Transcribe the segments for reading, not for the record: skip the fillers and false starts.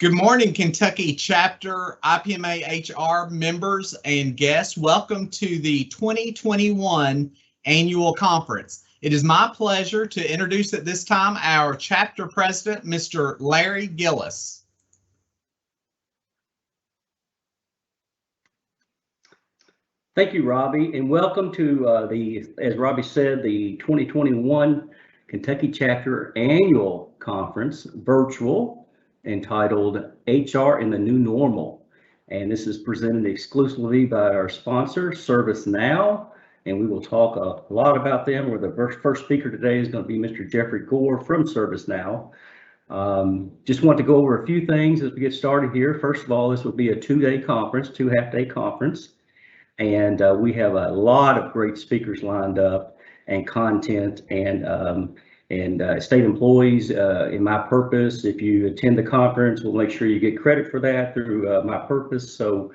Good morning, Kentucky Chapter IPMA-HR members and guests. Welcome to the 2021 Annual Conference. It is my pleasure to introduce at this time our chapter president, Mr. Larry Gillis. Thank you, Robbie, and welcome to as Robbie said, the 2021 Kentucky Chapter Annual Conference, virtual, entitled HR in the New Normal. And this is presented exclusively by our sponsor, ServiceNow, and we will talk a lot about them. Where the first speaker today is going to be Mr. Jeffrey Gore from ServiceNow. Just want to go over a few things as we get started here. First of all, this will be a two-day conference, two half-day conference. And we have a lot of great speakers lined up and content and state employees in My Purpose. If you attend the conference, we'll make sure you get credit for that through My Purpose. So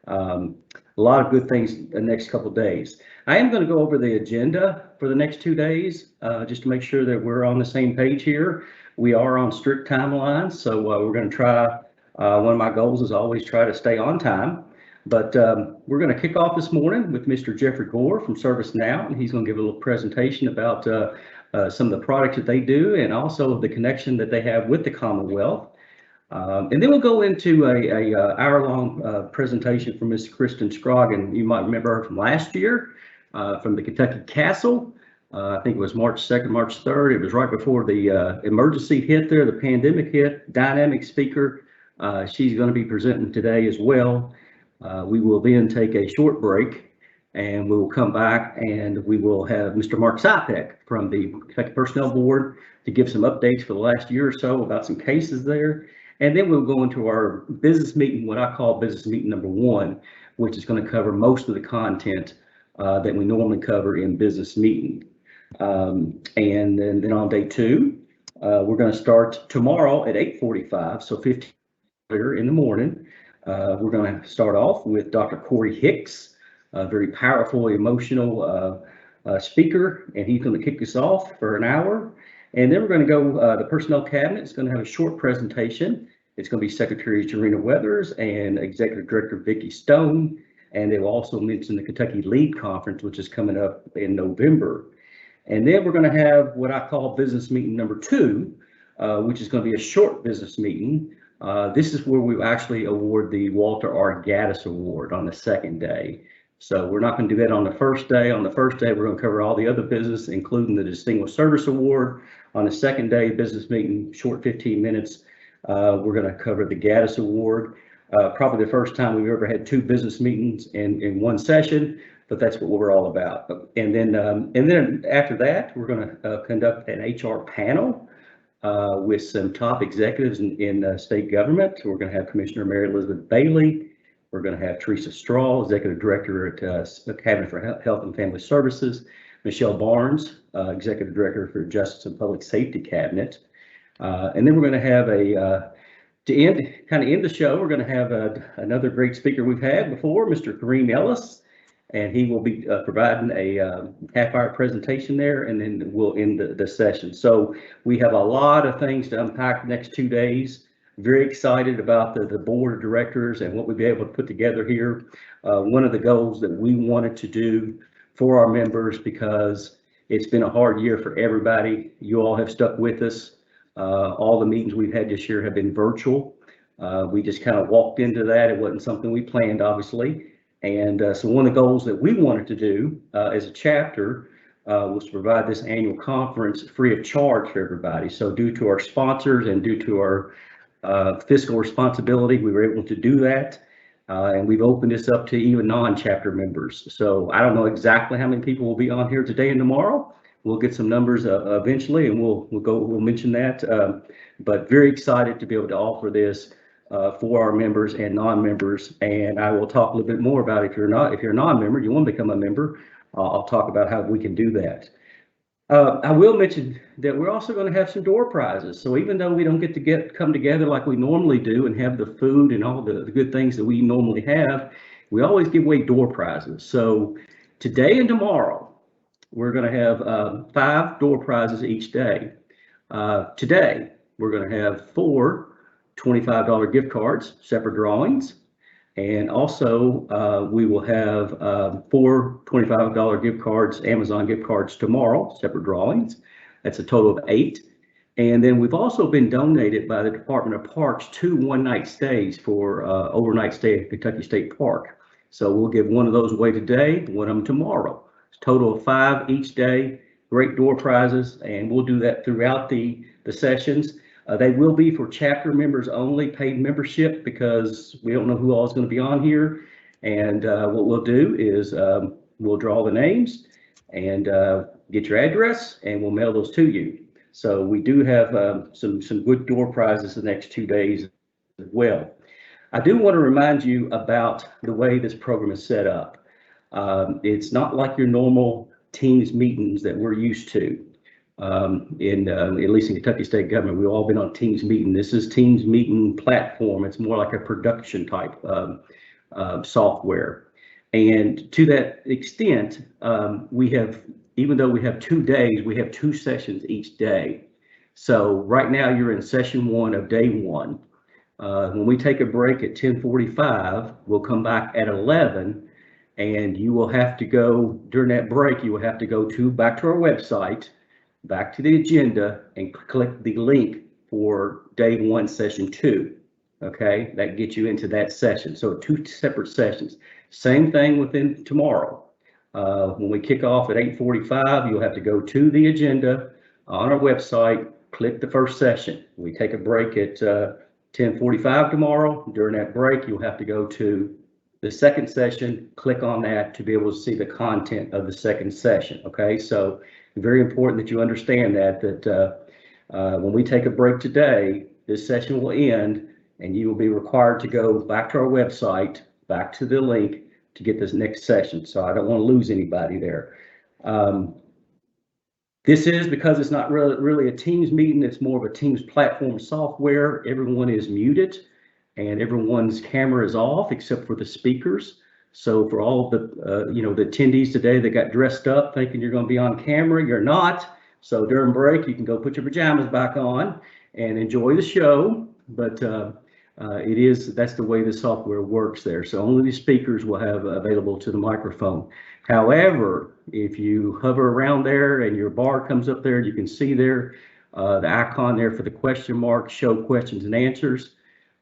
a lot of good things the next couple of days. I am going to go over the agenda for the next 2 days just to make sure that we're on the same page here. We are on strict timelines, so we're going to try. One of my goals is always try to stay on time. But we're going to kick off this morning with Mr. Jeffrey Gore from ServiceNow, and he's going to give a little presentation about some of the products that they do and also the connection that they have with the Commonwealth. And then we'll go into a hour-long presentation from Ms. Kristen Scroggin. You might remember her from last year from the Kentucky Castle. I think it was March 2nd, March 3rd. It was right before the emergency hit there, the pandemic hit. Dynamic speaker. She's going to be presenting today as well. We will then take a short break and we will come back and we will have Mr. Mark Sipek from the Kentucky Personnel Board to give some updates for the last year or so about some cases there. And then we'll go into our business meeting, what I call business meeting number 1, which is going to cover most of the content that we normally cover in business meeting. And then on day 2, we're going to start tomorrow at 8:45, so 15 in the morning. We're going to start off with Dr. Corey Hicks, a very powerful, emotional speaker, and he's going to kick us off for an hour. And then we're going to go, the Personnel Cabinet is going to have a short presentation. It's going to be Secretary Jarena Weathers and Executive Director Vicki Stone, and they will also mention the Kentucky Lead Conference, which is coming up in November. And then we're going to have what I call business meeting number 2, which is going to be a short business meeting. This is where we actually award the Walter R. Gaddis Award on the second day. So we're not going to do that on the first day. On the first day, we're going to cover all the other business, including the Distinguished Service Award. On the second day, business meeting, short 15 minutes, we're going to cover the Gaddis Award. Probably the first time we've ever had 2 business meetings in one session, but that's what we're all about. And then after that, we're going to conduct an HR panel with some top executives in state government. So we're going to have Commissioner Mary Elizabeth Bailey. We're going to have Teresa Straw, Executive Director at Cabinet for Health and Family Services. Michelle Barnes, Executive Director for Justice and Public Safety Cabinet. And then we're going to have to end the show, we're going to have another great speaker we've had before, Mr. Kareem Ellis. And he will be providing a half-hour presentation there, and then we'll end the session. So we have a lot of things to unpack the next 2 days. Very excited about the board of directors and what we'll be able to put together here. One of the goals that we wanted to do for our members, because it's been a hard year for everybody. You all have stuck with us. All the meetings we've had this year have been virtual. We just kind of walked into that. It wasn't something we planned, obviously. And so one of the goals that we wanted to do as a chapter was to provide this annual conference free of charge for everybody. So due to our sponsors and due to our fiscal responsibility, we were able to do that. And we've opened this up to even non-chapter members. So I don't know exactly how many people will be on here today and tomorrow. We'll get some numbers eventually, and we'll mention that. But very excited to be able to offer this for our members and non-members, and I will talk a little bit more about it. If you're a non-member, you want to become a member, I'll talk about how we can do that. I will mention that we're also going to have some door prizes. So even though we don't get to come together like we normally do and have the food and all the good things that we normally have, we always give away door prizes. So today and tomorrow, we're going to have 5 door prizes each day. Today, we're going to have 4 $25 gift cards, separate drawings. And also, we will have 4 $25 gift cards, Amazon gift cards tomorrow, separate drawings. That's a total of 8. And then we've also been donated by the Department of Parks 2 one-night stays for overnight stay at Kentucky State Park. So we'll give one of those away today, one of them tomorrow. It's a total of 5 each day, great door prizes, and we'll do that throughout the sessions. They will be for chapter members only, paid membership, because we don't know who all is going to be on here. And what we'll do is we'll draw the names and get your address, and we'll mail those to you. So we do have some good door prizes the next 2 days as well. I do want to remind you about the way this program is set up. It's not like your normal Teams meetings that we're used to. At least in Kentucky State government, we've all been on Teams meeting. This is Teams meeting platform. It's more like a production type software. And to that extent, we have, even though we have 2 days, we have 2 sessions each day. So right now you're in session 1 of day 1. When we take a break at 10:45, we'll come back at 11, and you will have to go, during that break, you will have to go back to our website, back to the agenda, and click the link for day 1, session 2. Okay, that gets you into that session. So 2 separate sessions. Same thing within tomorrow. When we kick off at 8:45, you'll have to go to the agenda on our website, click the first session. We take a break at 10:45 tomorrow. During that break, you'll have to go to the second session, click on that to be able to see the content of the second session. Okay, so very important that you understand that when we take a break today, this session will end, and you will be required to go back to our website, back to the link to get this next session. So I don't want to lose anybody there. This is, because it's not really a Teams meeting, it's more of a Teams platform software. Everyone is muted and everyone's camera is off except for the speakers. So for all the the attendees today that got dressed up thinking you're going to be on camera, you're not. So during break, you can go put your pajamas back on and enjoy the show. But that's the way the software works there. So only the speakers will have available to the microphone. However, if you hover around there and your bar comes up there, you can see there the icon there for the question mark, show questions and answers.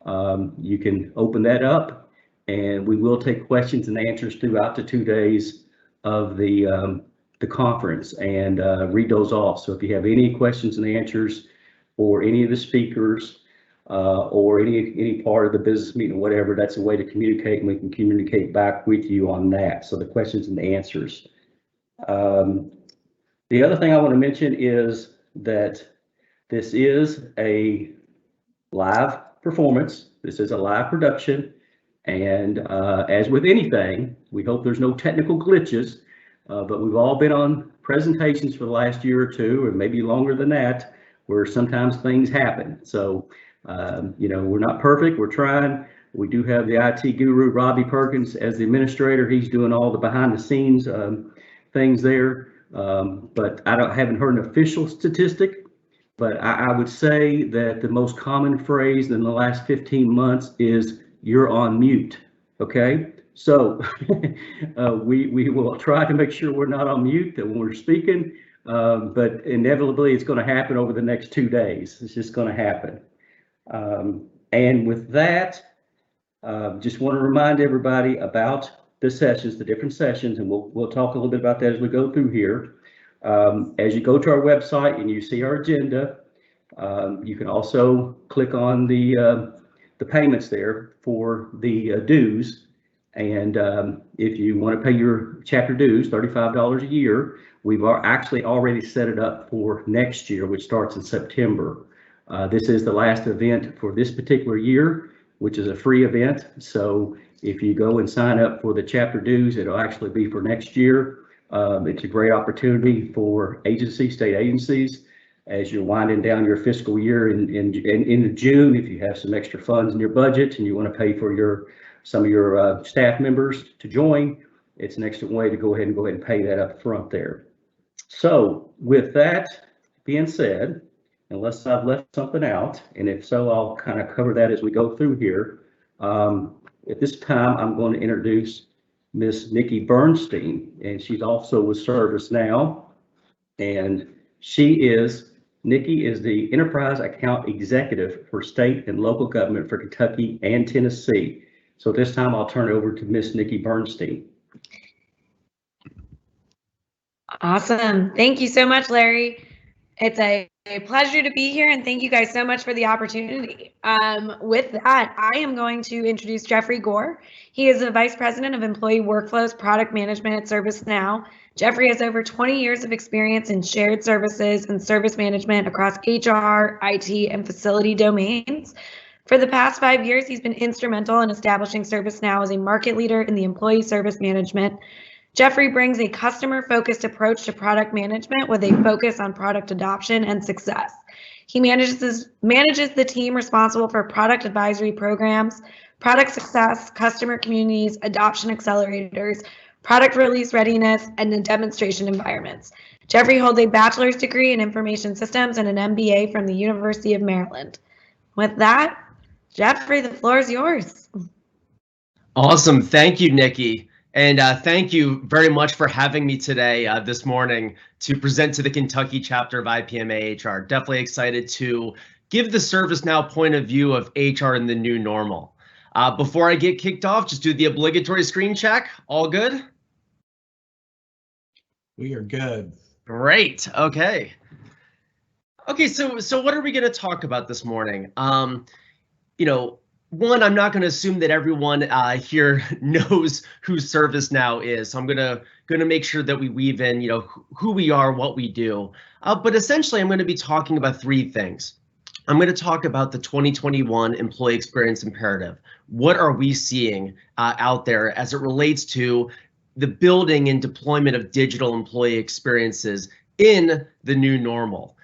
You can open that up, and we will take questions and answers throughout the 2 days of the conference and read those off. So if you have any questions and answers or any of the speakers or any part of the business meeting or whatever, that's a way to communicate, and we can communicate back with you on that. So the questions and the answers. The other thing I want to mention is that this is a live performance. This is a live production. And as with anything, we hope there's no technical glitches, but we've all been on presentations for the last year or 2, or maybe longer than that, where sometimes things happen. So, we're not perfect, we're trying. We do have the IT guru, Robbie Perkins, as the administrator. He's doing all the behind the scenes things there. But haven't heard an official statistic, but I would say that the most common phrase in the last 15 months is "you're on mute." Okay, so we will try to make sure we're not on mute, that when we're speaking, but inevitably it's going to happen over the next 2 days. It's just going to happen. And with that, just want to remind everybody about the sessions, the different sessions, and we'll talk a little bit about that as we go through here. As you go to our website and you see our agenda, you can also click on the payments there for the dues. And if you want to pay your chapter dues, $35 a year, we've actually already set it up for next year, which starts in September. This is the last event for this particular year, which is a free event. So if you go and sign up for the chapter dues, it'll actually be for next year. It's a great opportunity for state agencies, as you're winding down your fiscal year in June. If you have some extra funds in your budget and you want to pay for some of your staff members to join, it's an excellent way to go ahead and pay that up front there. So with that being said, unless I've left something out. And if so, I'll kind of cover that as we go through here. At this time, I'm going to introduce Miss Nikki Bernstein, and she's also with ServiceNow. And Nikki is the Enterprise Account Executive for State and Local Government for Kentucky and Tennessee. So this time I'll turn it over to Miss Nikki Bernstein. Awesome. Thank you so much, Larry. It's a pleasure to be here, and thank you guys so much for the opportunity. With that, I am going to introduce Jeffrey Gore. He is the Vice President of Employee Workflows Product Management at ServiceNow. Jeffrey has over 20 years of experience in shared services and service management across HR, IT, and facility domains. For the past 5 years, he's been instrumental in establishing ServiceNow as a market leader in the employee service management. Jeffrey brings a customer-focused approach to product management with a focus on product adoption and success. He manages the team responsible for product advisory programs, product success, customer communities, adoption accelerators, product release readiness, and the demonstration environments. Jeffrey holds a bachelor's degree in information systems and an MBA from the University of Maryland. With that, Jeffrey, the floor is yours. Awesome. Thank you, Nikki. And thank you very much for having me today, this morning, to present to the Kentucky chapter of IPMA-HR. Definitely excited to give the ServiceNow point of view of HR in the new normal. Before I get kicked off, just do the obligatory screen check. All good? We are good. Great. Okay. Okay, so what are we going to talk about this morning? One, I'm not going to assume that everyone here knows who ServiceNow is. So I'm going to make sure that we weave in, who we are, what we do. But essentially, I'm going to be talking about three things. I'm going to talk about the 2021 Employee Experience Imperative. What are we seeing out there as it relates to the building and deployment of digital employee experiences in the new normal?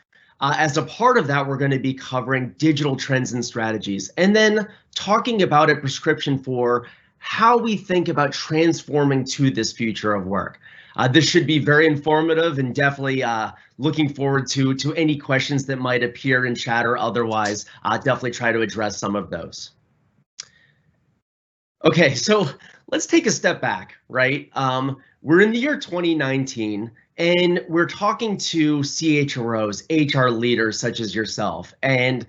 As a part of that, we're going to be covering digital trends and strategies, and then talking about a prescription for how we think about transforming to this future of work. This should be very informative, and definitely looking forward to any questions that might appear in chat or otherwise. Definitely try to address some of those. Okay, so let's take a step back, right? We're in the year 2019. And we're talking to CHROs, HR leaders such as yourself. And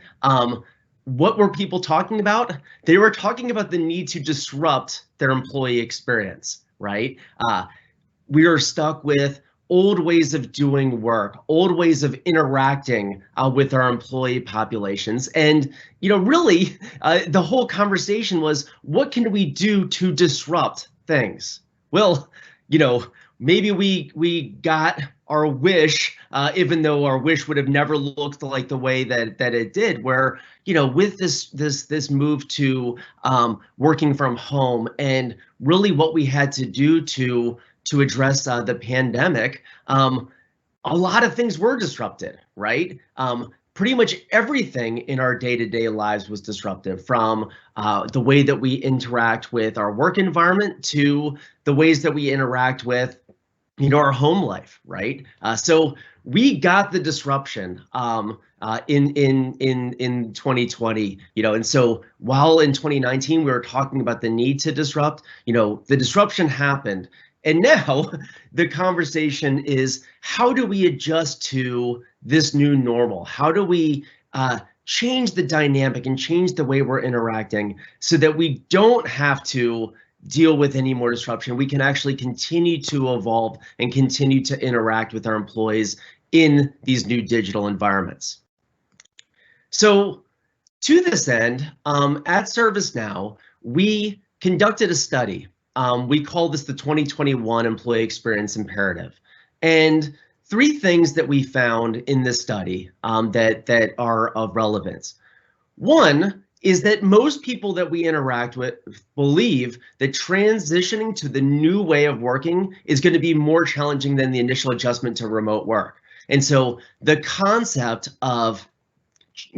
what were people talking about? They were talking about the need to disrupt their employee experience, right? We are stuck with old ways of doing work, old ways of interacting with our employee populations. And, really, the whole conversation was, what can we do to disrupt things? Well, maybe we got our wish, even though our wish would have never looked like the way that it did, where, with this move to working from home, and really what we had to do to address the pandemic, a lot of things were disrupted, right? Pretty much everything in our day-to-day lives was disruptive, from the way that we interact with our work environment to the ways that we interact with our home life, right? So we got the disruption in 2020, and so while in 2019 we were talking about the need to disrupt, the disruption happened, and now the conversation is, how do we adjust to this new normal? How do we change the dynamic and change the way we're interacting so that we don't have to deal with any more disruption? We can actually continue to evolve and continue to interact with our employees in these new digital environments. So to this end, at ServiceNow, we conducted a study. We call this the 2021 Employee Experience Imperative. And three things that we found in this study that are of relevance. One is that most people that we interact with believe that transitioning to the new way of working is going to be more challenging than the initial adjustment to remote work. And so the concept of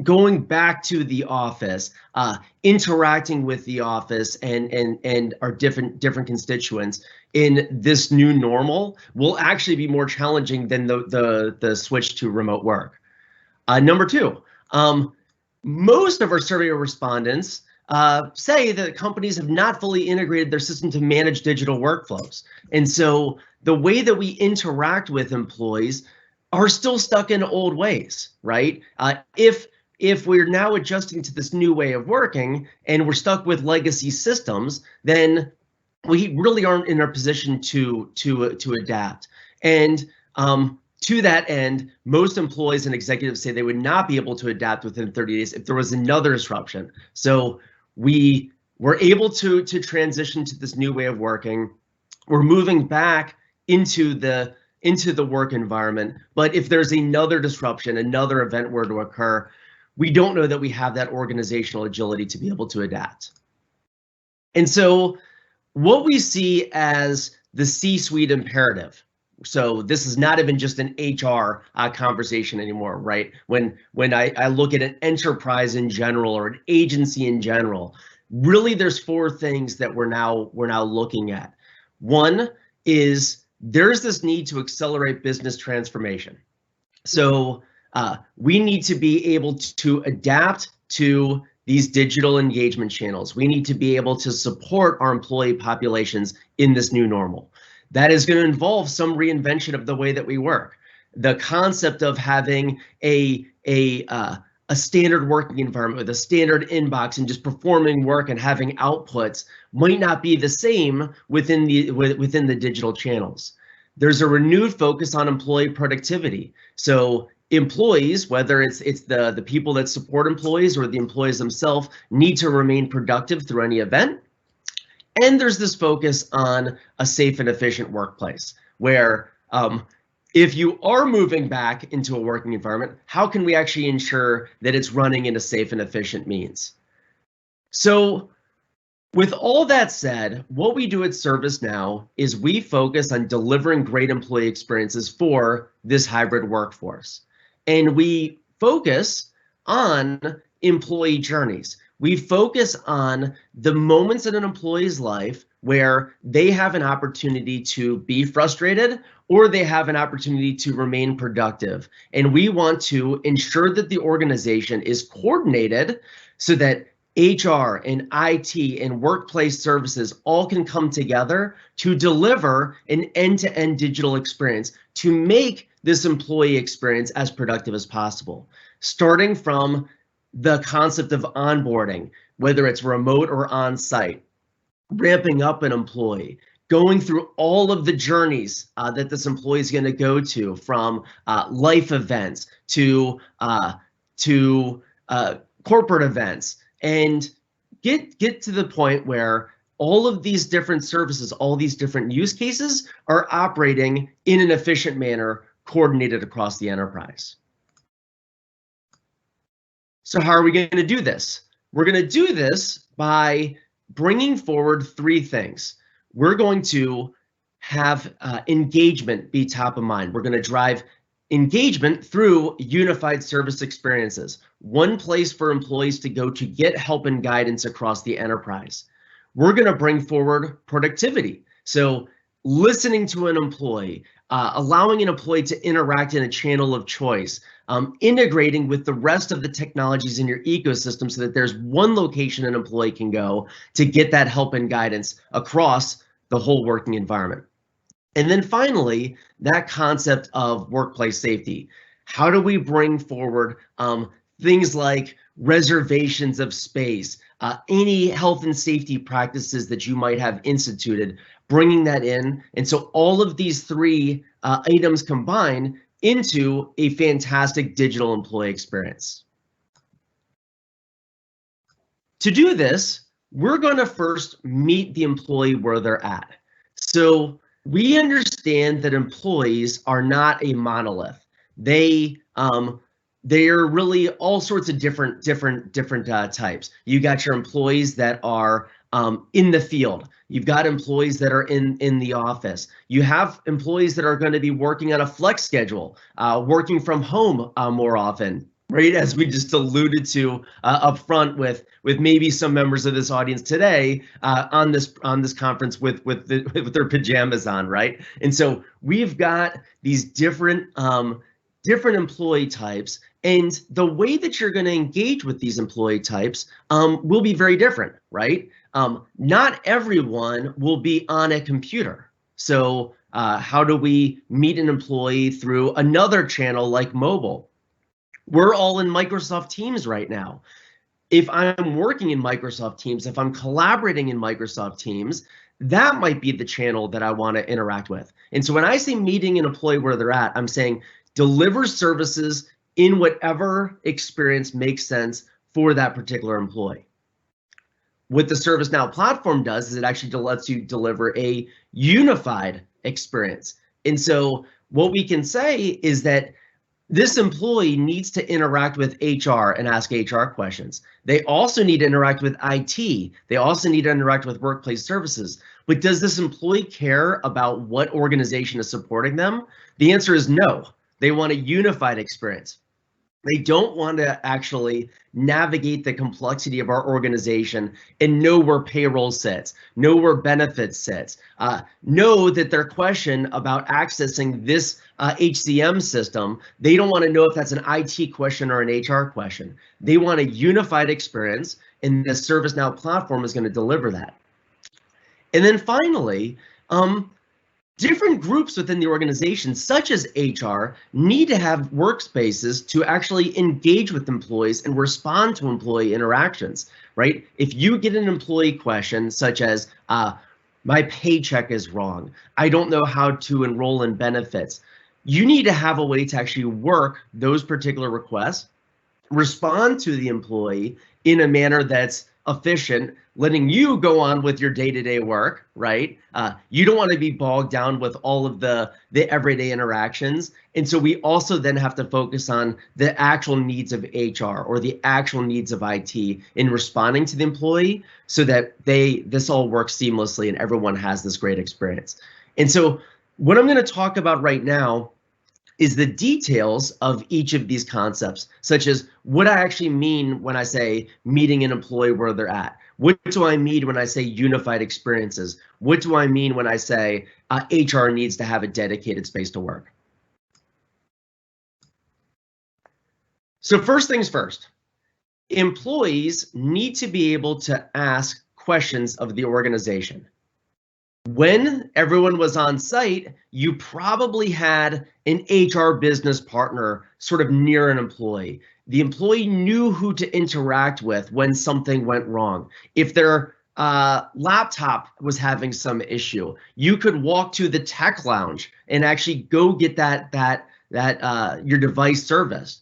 going back to the office, interacting with the office and our different constituents in this new normal will actually be more challenging than the switch to remote work. Number two, most of our survey respondents say that companies have not fully integrated their system to manage digital workflows. And so the way that we interact with employees are still stuck in old ways, right? If we're now adjusting to this new way of working and we're stuck with legacy systems, then we really aren't in a position to adapt. And to that end, most employees and executives say they would not be able to adapt within 30 days if there was another disruption. So we were able to transition to this new way of working. We're moving back into the work environment, but if there's another disruption, another event were to occur, we don't know that we have that organizational agility to be able to adapt. And so what we see as the C-suite imperative, so this is not even just an HR conversation anymore, right? When I look at an enterprise in general or an agency in general, really there's four things that we're now looking at. One is there's this need to accelerate business transformation. So we need to be able to adapt to these digital engagement channels. We need to be able to support our employee populations in this new normal. That is going to involve some reinvention of the way that we work. The concept of having a standard working environment with a standard inbox and just performing work and having outputs might not be the same within the digital channels. There's a renewed focus on employee productivity. So employees, whether it's the people that support employees or the employees themselves, need to remain productive through any event. And there's this focus on a safe and efficient workplace where if you are moving back into a working environment, how can we actually ensure that it's running in a safe and efficient means? So with all that said, what we do at ServiceNow is we focus on delivering great employee experiences for this hybrid workforce. And we focus on employee journeys. We focus on the moments in an employee's life where they have an opportunity to be frustrated or they have an opportunity to remain productive. And we want to ensure that the organization is coordinated so that HR and IT and workplace services all can come together to deliver an end-to-end digital experience to make this employee experience as productive as possible, starting from the concept of onboarding, whether it's remote or on-site, ramping up an employee, going through all of the journeys that this employee is going to go to, from life events to corporate events, and get to the point where all of these different services, all these different use cases are operating in an efficient manner, coordinated across the enterprise. So how are we going to do this? We're going to do this by bringing forward three things. We're going to have engagement be top of mind. We're going to drive engagement through unified service experiences, one place for employees to go to get help and guidance across the enterprise. We're going to bring forward productivity. So listening to an employee, allowing an employee to interact in a channel of choice, integrating with the rest of the technologies in your ecosystem so that there's one location an employee can go to get that help and guidance across the whole working environment. And then finally, that concept of workplace safety. How do we bring forward things like reservations of space, any health and safety practices that you might have instituted, bringing that in. And so all of these three items combine into a fantastic digital employee experience. To do this, we're going to first meet the employee where they're at. So we understand that employees are not a monolith. They are really all sorts of different types. You got your employees that are in the field. You've got employees that are in the office. You have employees that are going to be working on a flex schedule, working from home more often, right? As we just alluded to up front with maybe some members of this audience today on this conference with their pajamas on, right? And so we've got these different employee types, And the way that you're going to engage with these employee types will be very different, right? Not everyone will be on a computer. So how do we meet an employee through another channel like mobile? We're all in Microsoft Teams right now. If I'm working in Microsoft Teams, if I'm collaborating in Microsoft Teams, that might be the channel that I want to interact with. And so when I say meeting an employee where they're at, I'm saying deliver services in whatever experience makes sense for that particular employee. What the ServiceNow platform does is it actually lets you deliver a unified experience. And so what we can say is that this employee needs to interact with HR and ask HR questions. They also need to interact with IT. They also need to interact with workplace services. But does this employee care about what organization is supporting them? The answer is no. They want a unified experience. They don't want to actually navigate the complexity of our organization and know where payroll sits, know where benefits sits, know that their question about accessing this HCM system, they don't want to know if that's an IT question or an HR question. They want a unified experience, and the ServiceNow platform is going to deliver that. And then finally, different groups within the organization, such as HR, need to have workspaces to actually engage with employees and respond to employee interactions, right? If you get an employee question such as, my paycheck is wrong, I don't know how to enroll in benefits, you need to have a way to actually work those particular requests, respond to the employee in a manner that's efficient, letting you go on with your day-to-day work, right? You don't want to be bogged down with all of the everyday interactions. And so we also then have to focus on the actual needs of HR or the actual needs of IT in responding to the employee so that this all works seamlessly and everyone has this great experience. And so what I'm going to talk about right now is the details of each of these concepts, such as what I actually mean when I say meeting an employee where they're at. What do I mean when I say unified experiences? What do I mean when I say HR needs to have a dedicated space to work? So first things first, employees need to be able to ask questions of the organization. When everyone was on site, you probably had an HR business partner sort of near an employee. The employee knew who to interact with when something went wrong. If their laptop was having some issue, you could walk to the tech lounge and actually go get your device serviced.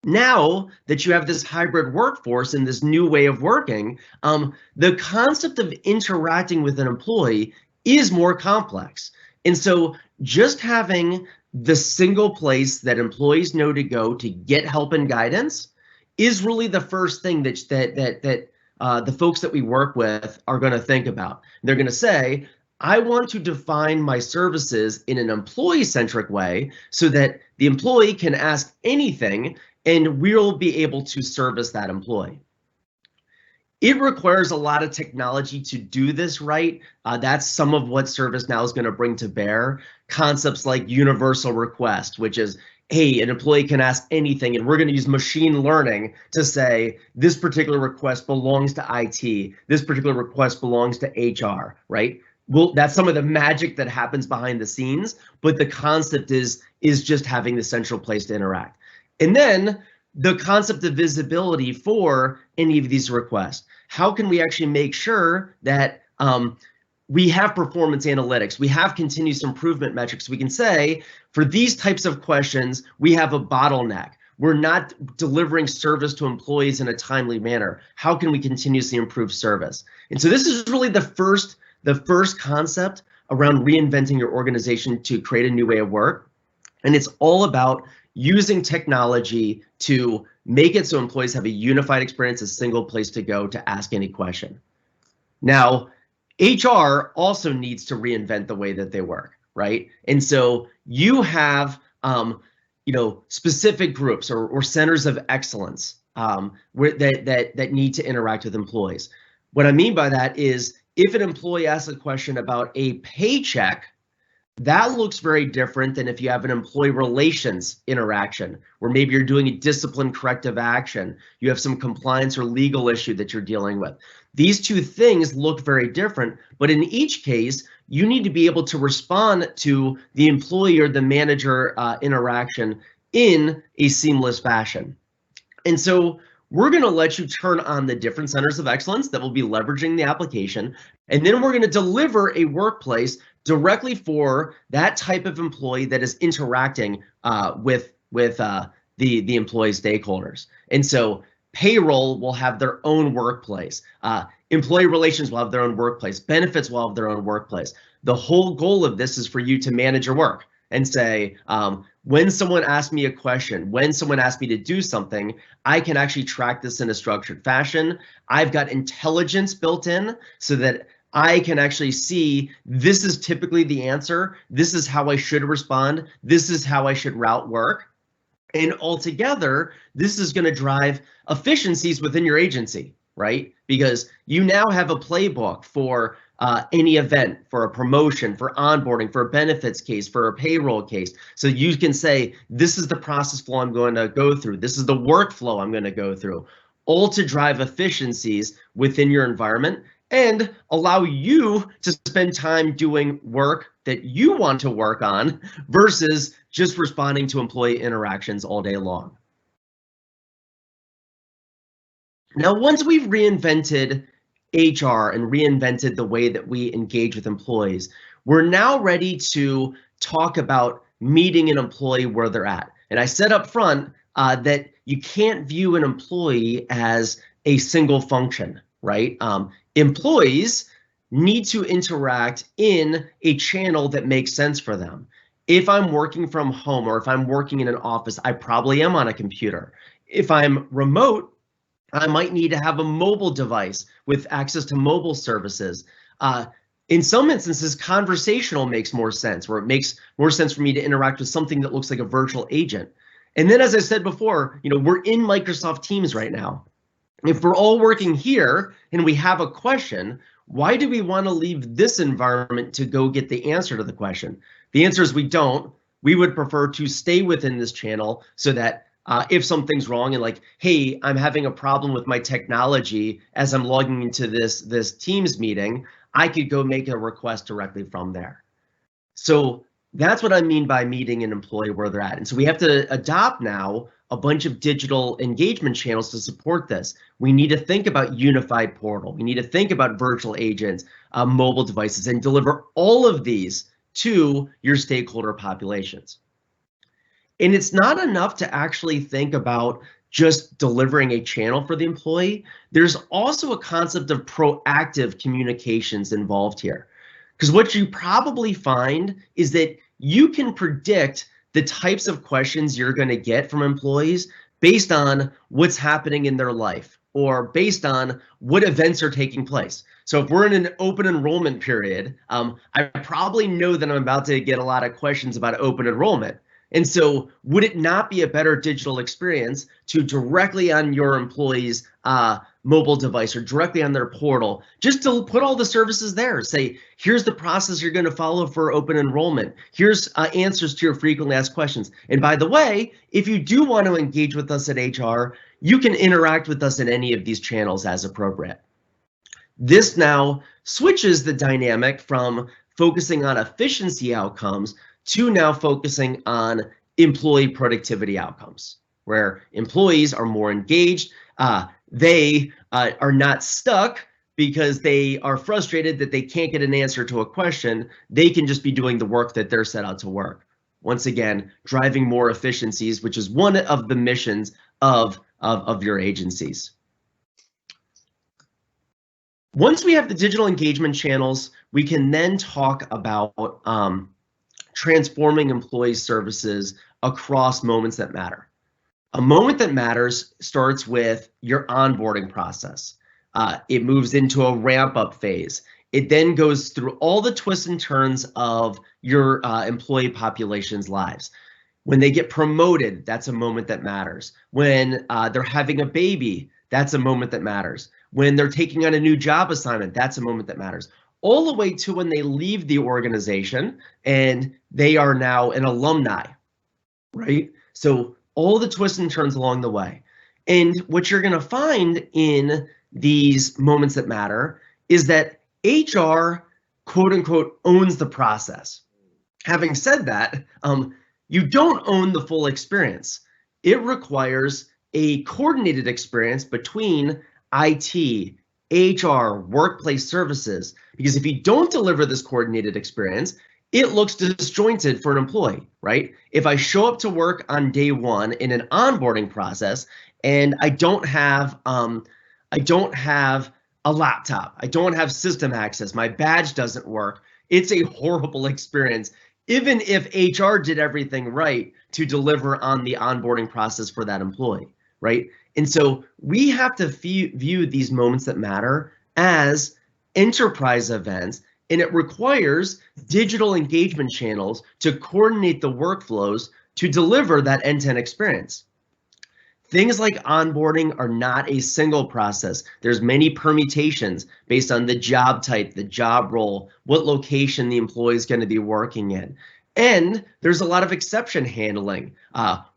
Now that you have this hybrid workforce and this new way of working, the concept of interacting with an employee is more complex. And so just having the single place that employees know to go to get help and guidance is really the first thing that the folks that we work with are going to think about. They're going to say, I want to define my services in an employee-centric way so that the employee can ask anything and we'll be able to service that employee. It requires a lot of technology to do this right. That's some of what ServiceNow is going to bring to bear. Concepts like universal request, which is, hey, an employee can ask anything, and we're going to use machine learning to say this particular request belongs to IT, this particular request belongs to HR, right? Well, that's some of the magic that happens behind the scenes, but the concept is just having the central place to interact. And then the concept of visibility for any of these requests. How can we actually make sure that we have performance analytics, we have continuous improvement metrics? We can say for these types of questions, we have a bottleneck. We're not delivering service to employees in a timely manner. How can we continuously improve service? And so this is really the first concept around reinventing your organization to create a new way of work. And it's all about using technology to make it so employees have a unified experience, a single place to go to ask any question. Now, HR also needs to reinvent the way that they work, right? And so you have specific groups or centers of excellence that need to interact with employees. What I mean by that is if an employee asks a question about a paycheck, That looks very different than if you have an employee relations interaction, where maybe you're doing a discipline corrective action, you have some compliance or legal issue that you're dealing with. These two things look very different, but in each case, you need to be able to respond to the employee or the manager interaction in a seamless fashion. And so we're going to let you turn on the different centers of excellence that will be leveraging the application, and then we're going to deliver a workplace directly for that type of employee that is interacting with the employee stakeholders. And so payroll will have their own workplace. Employee relations will have their own workplace. Benefits will have their own workplace. The whole goal of this is for you to manage your work and say, when someone asks me a question, when someone asks me to do something, I can actually track this in a structured fashion. I've got intelligence built in so that I can actually see this is typically the answer. This is how I should respond. This is how I should route work. And altogether, this is going to drive efficiencies within your agency, right? Because you now have a playbook for any event, for a promotion, for onboarding, for a benefits case, for a payroll case. So you can say, this is the process flow I'm going to go through. This is the workflow I'm going to go through, all to drive efficiencies within your environment and allow you to spend time doing work that you want to work on versus just responding to employee interactions all day long. Now, once we've reinvented HR and reinvented the way that we engage with employees, we're now ready to talk about meeting an employee where they're at. And I said up front that you can't view an employee as a single function, right? Employees need to interact in a channel that makes sense for them. If I'm working from home or if I'm working in an office, I probably am on a computer. If I'm remote, I might need to have a mobile device with access to mobile services. In some instances, conversational makes more sense, where it makes more sense for me to interact with something that looks like a virtual agent. And then, as I said before, we're in Microsoft Teams right now. If we're all working here and we have a question, why do we want to leave this environment to go get the answer to the question? The answer is we don't. We would prefer to stay within this channel so that if something's wrong and like, hey, I'm having a problem with my technology as I'm logging into this Teams meeting, I could go make a request directly from there. So that's what I mean by meeting an employee where they're at. And so we have to adopt now a bunch of digital engagement channels to support this. We need to think about unified portal. We need to think about virtual agents, mobile devices, and deliver all of these to your stakeholder populations. And it's not enough to actually think about just delivering a channel for the employee. There's also a concept of proactive communications involved here. Because what you probably find is that you can predict the types of questions you're going to get from employees based on what's happening in their life or based on what events are taking place. So if we're in an open enrollment period, I probably know that I'm about to get a lot of questions about open enrollment. And so would it not be a better digital experience to directly on your employees' mobile device or directly on their portal, just to put all the services there, say, here's the process you're going to follow for open enrollment. Here's answers to your frequently asked questions. And by the way, if you do want to engage with us at HR, you can interact with us in any of these channels as appropriate. This now switches the dynamic from focusing on efficiency outcomes to now focusing on employee productivity outcomes, where employees are more engaged. They are not stuck because they are frustrated that they can't get an answer to a question. They can just be doing the work that they're set out to work. Once again, driving more efficiencies, which is one of the missions of your agencies. Once we have the digital engagement channels, we can then talk about transforming employee services across moments that matter. A moment that matters starts with your onboarding process. It moves into a ramp-up phase. It then goes through all the twists and turns of your employee population's lives. When they get promoted, that's a moment that matters. When they're having a baby, that's a moment that matters. When they're taking on a new job assignment, that's a moment that matters. all the way to when they leave the organization and they are now an alumni, right? So all the twists and turns along the way. And what you're going to find in these moments that matter is that HR, quote unquote, owns the process. Having said that, you don't own the full experience. It requires a coordinated experience between IT, HR, workplace services, because if you don't deliver this coordinated experience, it looks disjointed for an employee, right? If I show up to work on day one in an onboarding process and I don't have a laptop, I don't have system access, my badge doesn't work, it's a horrible experience, even if HR did everything right to deliver on the onboarding process for that employee, right? And so we have to view these moments that matter as enterprise events, and it requires digital engagement channels to coordinate the workflows to deliver that end-to-end experience. Things like onboarding are not a single process. There's many permutations based on the job type, the job role, what location the employee is going to be working in. And there's a lot of exception handling.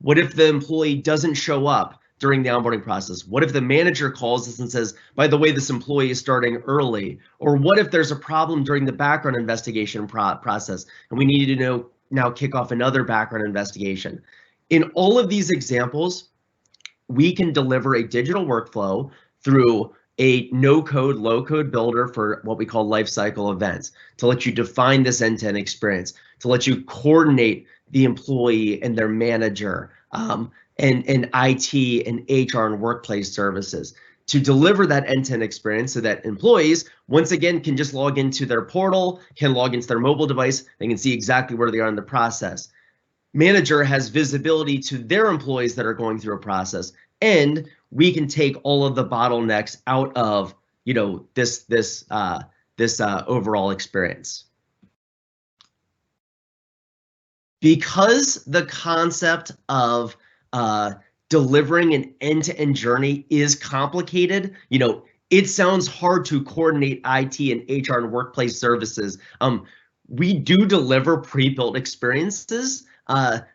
What if the employee doesn't show up during the onboarding process? What if the manager calls us and says, by the way, this employee is starting early? Or what if there's a problem during the background investigation process and we need to now kick off another background investigation? In all of these examples, we can deliver a digital workflow through a no-code, low-code builder for what we call lifecycle events to let you define this end-to-end experience, to let you coordinate the employee and their manager, and IT and HR and workplace services to deliver that end-to-end experience so that employees, once again, can just log into their portal, can log into their mobile device, they can see exactly where they are in the process. Manager has visibility to their employees that are going through a process, and we can take all of the bottlenecks out of this overall experience. Because the concept of delivering an end-to-end journey is complicated, it sounds hard to coordinate IT and HR and workplace services. We do deliver pre-built experiences,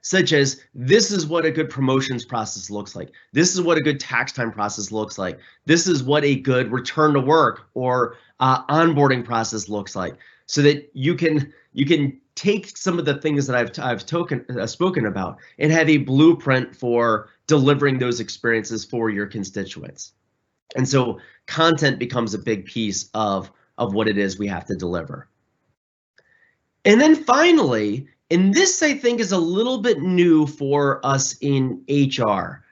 such as this is what a good promotions process looks like. This is what a good tax time process looks like. This is what a good return to work or onboarding process looks like, so that you can take some of the things that I've spoken about and have a blueprint for delivering those experiences for your constituents. And so content becomes a big piece of what it is we have to deliver. And then finally, and this I think is a little bit new for us in HR,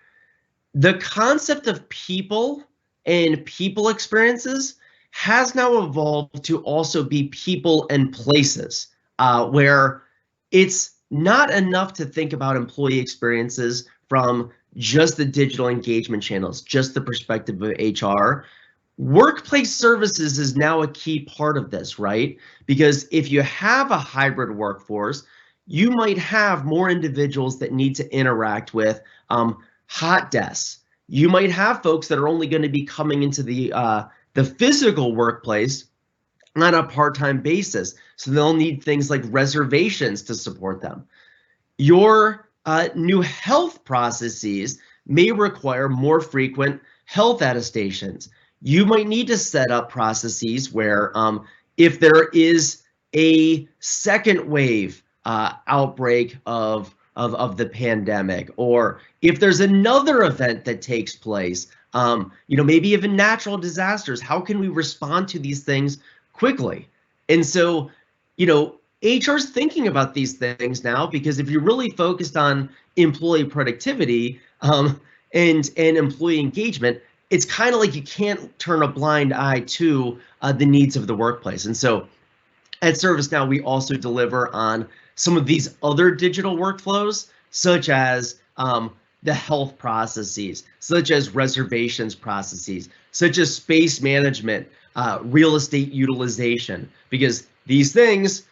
the concept of people and people experiences has now evolved to also be people and places, where it's not enough to think about employee experiences from just the digital engagement channels, just the perspective of HR. Workplace services is now a key part of this, right? Because if you have a hybrid workforce, you might have more individuals that need to interact with hot desks. You might have folks that are only going to be coming into the physical workplace on a part-time basis, so they'll need things like reservations to support them. Your new health processes may require more frequent health attestations. You might need to set up processes where if there is a second wave outbreak of the pandemic, or if there's another event that takes place, maybe even natural disasters, how can we respond to these things quickly? And so, HR's thinking about these things now, because if you're really focused on employee productivity and employee engagement, it's kind of like you can't turn a blind eye to the needs of the workplace. And so at ServiceNow, we also deliver on some of these other digital workflows, such as the health processes, such as reservations processes, such as space management, real estate utilization, because these things,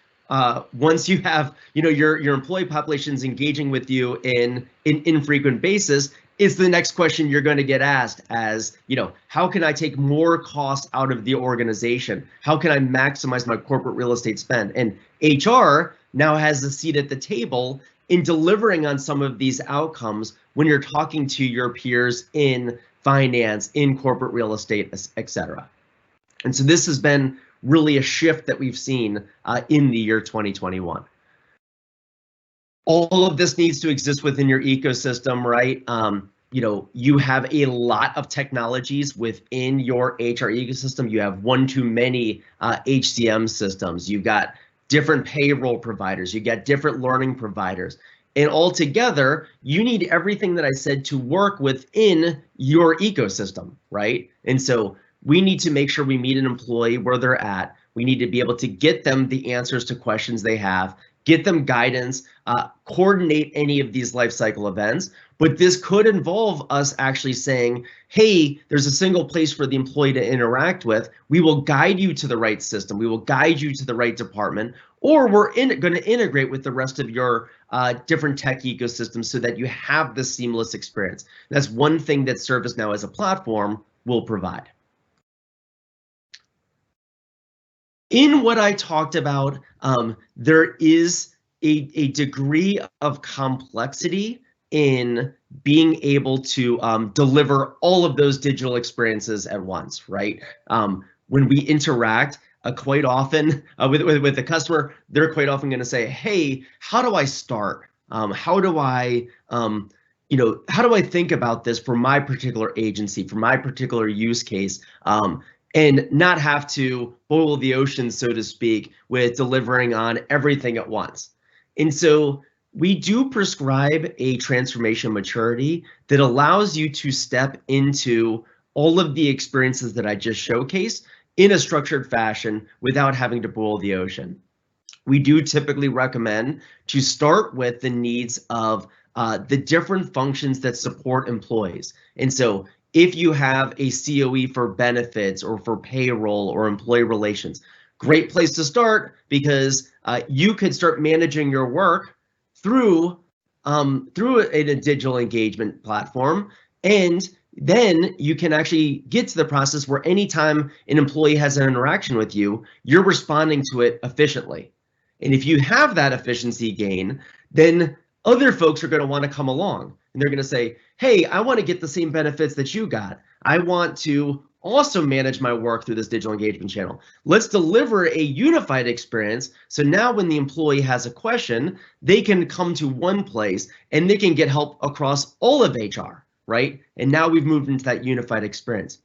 once you have your employee populations engaging with you in infrequent basis, is the next question you're going to get asked as, how can I take more cost out of the organization? How can I maximize my corporate real estate spend? And HR now has a seat at the table in delivering on some of these outcomes when you're talking to your peers in finance, in corporate real estate, et cetera. And so this has been really a shift that we've seen in the year 2021. All of this needs to exist within your ecosystem, right? You have a lot of technologies within your HR ecosystem. You have one too many HCM systems. You've got different payroll providers. You got different learning providers. And altogether, you need everything that I said to work within your ecosystem, right? And so we need to make sure we meet an employee where they're at. We need to be able to get them the answers to questions they have, get them guidance, coordinate any of these life cycle events. But this could involve us actually saying, hey, there's a single place for the employee to interact with. We will guide you to the right system. We will guide you to the right department, or we're going to integrate with the rest of your different tech ecosystems so that you have this seamless experience. That's one thing that ServiceNow as a platform will provide. In what I talked about, there is a degree of complexity in being able to deliver all of those digital experiences at once, right? When we interact, quite often with the customer, they're quite often going to say, "Hey, how do I start? How do I think about this for my particular agency, for my particular use case?" And not have to boil the ocean, so to speak, with delivering on everything at once. And so we do prescribe a transformation maturity that allows you to step into all of the experiences that I just showcased in a structured fashion without having to boil the ocean. We do typically recommend to start with the needs of the different functions that support employees. And so if you have a COE for benefits or for payroll or employee relations, great place to start, because you could start managing your work through a digital engagement platform, and then you can actually get to the process where anytime an employee has an interaction with you, you're responding to it efficiently. And if you have that efficiency gain, then other folks are going to want to come along, and they're going to say, hey, I want to get the same benefits that you got. I want to also manage my work through this digital engagement channel. Let's deliver a unified experience. So now when the employee has a question, they can come to one place and they can get help across all of HR, right? And now we've moved into that unified experience.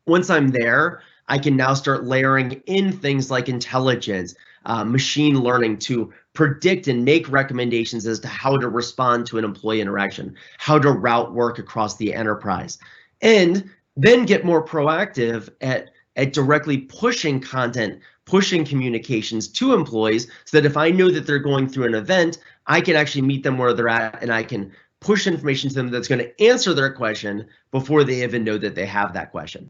Once I'm there, I can now start layering in things like intelligence, machine learning to predict and make recommendations as to how to respond to an employee interaction, how to route work across the enterprise, and then get more proactive at directly pushing content, pushing communications to employees, so that if I know that they're going through an event, I can actually meet them where they're at and I can push information to them that's going to answer their question before they even know that they have that question.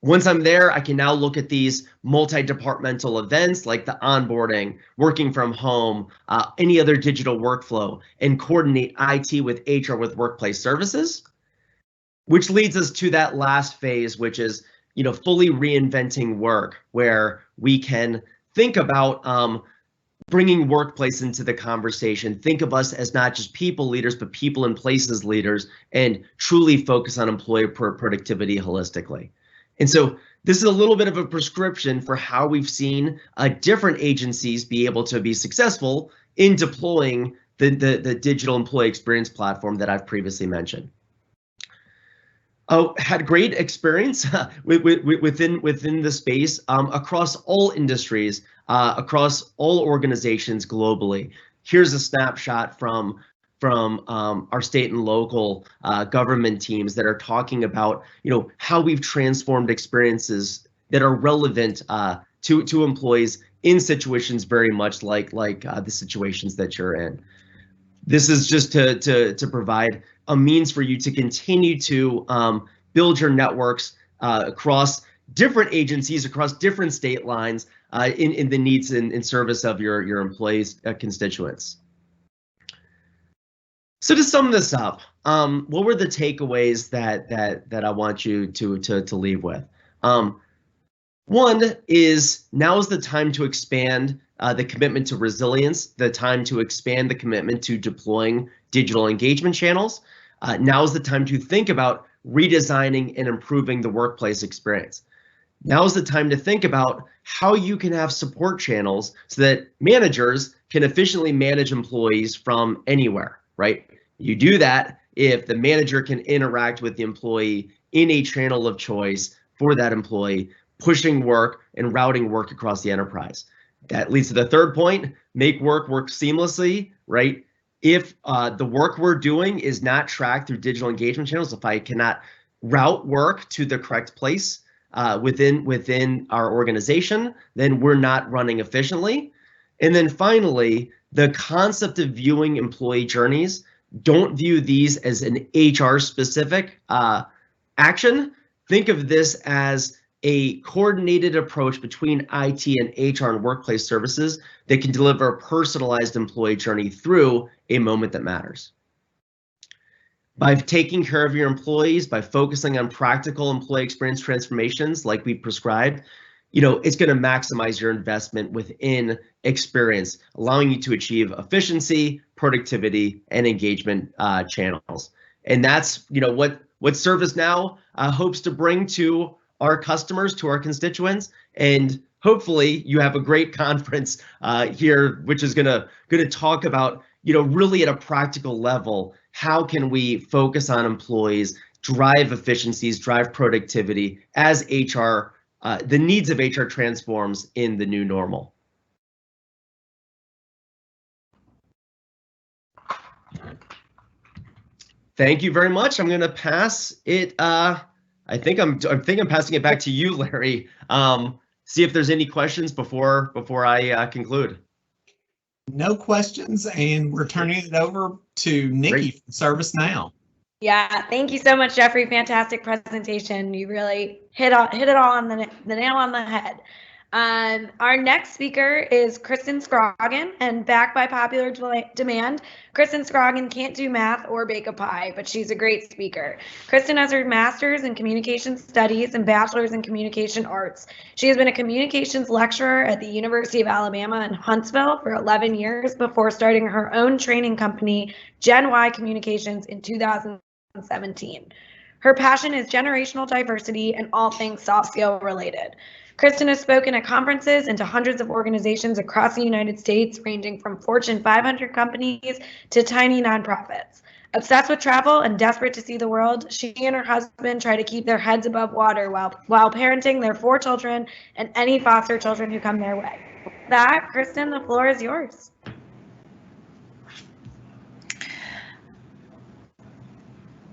Once I'm there, I can now look at these multi-departmental events like the onboarding, working from home, any other digital workflow, and coordinate IT with HR with workplace services, which leads us to that last phase, which is, fully reinventing work, where we can think about bringing workplace into the conversation. Think of us as not just people leaders, but people and places leaders, and truly focus on employee productivity holistically. And so this is a little bit of a prescription for how we've seen different agencies be able to be successful in deploying the digital employee experience platform that I've previously mentioned. Had great experience within the space across all industries, across all organizations globally. Here's a snapshot from our state and local government teams that are talking about, how we've transformed experiences that are relevant to employees in situations very much like the situations that you're in. This is just to provide a means for you to continue to build your networks across different agencies, across different state lines, in the needs and in service of your employees' constituents. So to sum this up, what were the takeaways that I want you to leave with? One is now is the time to expand the commitment to resilience, the time to expand the commitment to deploying digital engagement channels. Now is the time to think about redesigning and improving the workplace experience. Now is the time to think about how you can have support channels so that managers can efficiently manage employees from anywhere, right? You do that if the manager can interact with the employee in a channel of choice for that employee, pushing work and routing work across the enterprise. That leads to the third point, make work seamlessly, right? If the work we're doing is not tracked through digital engagement channels, if I cannot route work to the correct place within our organization, then we're not running efficiently. And then finally, the concept of viewing employee journeys, don't view these as an HR specific action. Think of this as a coordinated approach between IT and HR and workplace services that can deliver a personalized employee journey through a moment that matters. By taking care of your employees, by focusing on practical employee experience transformations like we prescribed, it's going to maximize your investment within experience, allowing you to achieve efficiency, productivity, and engagement channels. And that's what ServiceNow hopes to bring to our customers, to our constituents, and hopefully you have a great conference here, which is gonna talk about really at a practical level, how can we focus on employees, drive efficiencies, drive productivity as HR, the needs of HR transforms in the new normal. Thank you very much. I'm going to pass it. I think I'm passing it back to you, Larry. See if there's any questions before I conclude. No questions, and we're turning it over to Nikki from ServiceNow. Yeah, thank you so much, Jeffrey. Fantastic presentation. You really hit it all on the nail on the head. Our next speaker is Kristen Scroggin, and backed by popular demand, Kristen Scroggin can't do math or bake a pie, but she's a great speaker. Kristen has her master's in communication studies and bachelor's in communication arts. She has been a communications lecturer at the University of Alabama in Huntsville for 11 years before starting her own training company, Gen Y Communications, in 2017. Her passion is generational diversity and all things soft skill related. Kristen has spoken at conferences and to hundreds of organizations across the United States, ranging from Fortune 500 companies to tiny nonprofits. Obsessed with travel and desperate to see the world, she and her husband try to keep their heads above water while parenting their 4 children and any foster children who come their way. With that, Kristen, the floor is yours.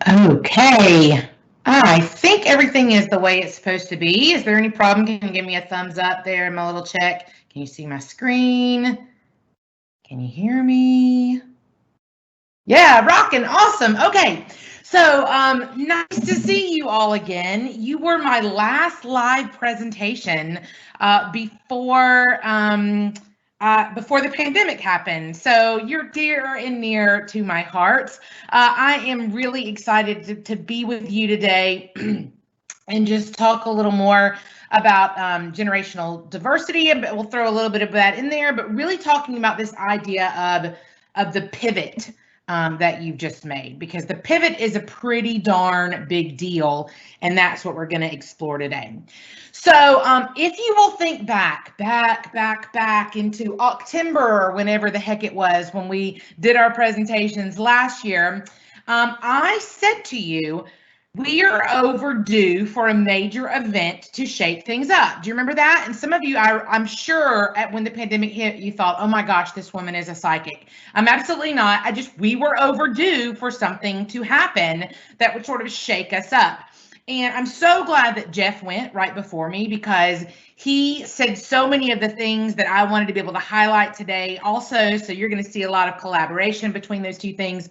Okay. I think everything is the way it's supposed to be. Is there any problem? Can you give me a thumbs up there, my little check? Can you see my screen? Can you hear me? Yeah, rocking, awesome. Okay, so nice to see you all again. You were my last live presentation before the pandemic happened. So you're dear and near to my heart. I am really excited to be with you today and just talk a little more about generational diversity, and we'll throw a little bit of that in there, but really talking about this idea of the pivot that you've just made, because the pivot is a pretty darn big deal, and that's what we're going to explore today. So if you will think back into October, whenever the heck it was, when we did our presentations last year, I said to you, we are overdue for a major event to shake things up. Do you remember that? And some of you, I'm sure when the pandemic hit, you thought, oh my gosh, this woman is a psychic. I'm absolutely not. We were overdue for something to happen that would sort of shake us up. And I'm so glad that Jeff went right before me, because he said so many of the things that I wanted to be able to highlight today also. So you're going to see a lot of collaboration between those two things.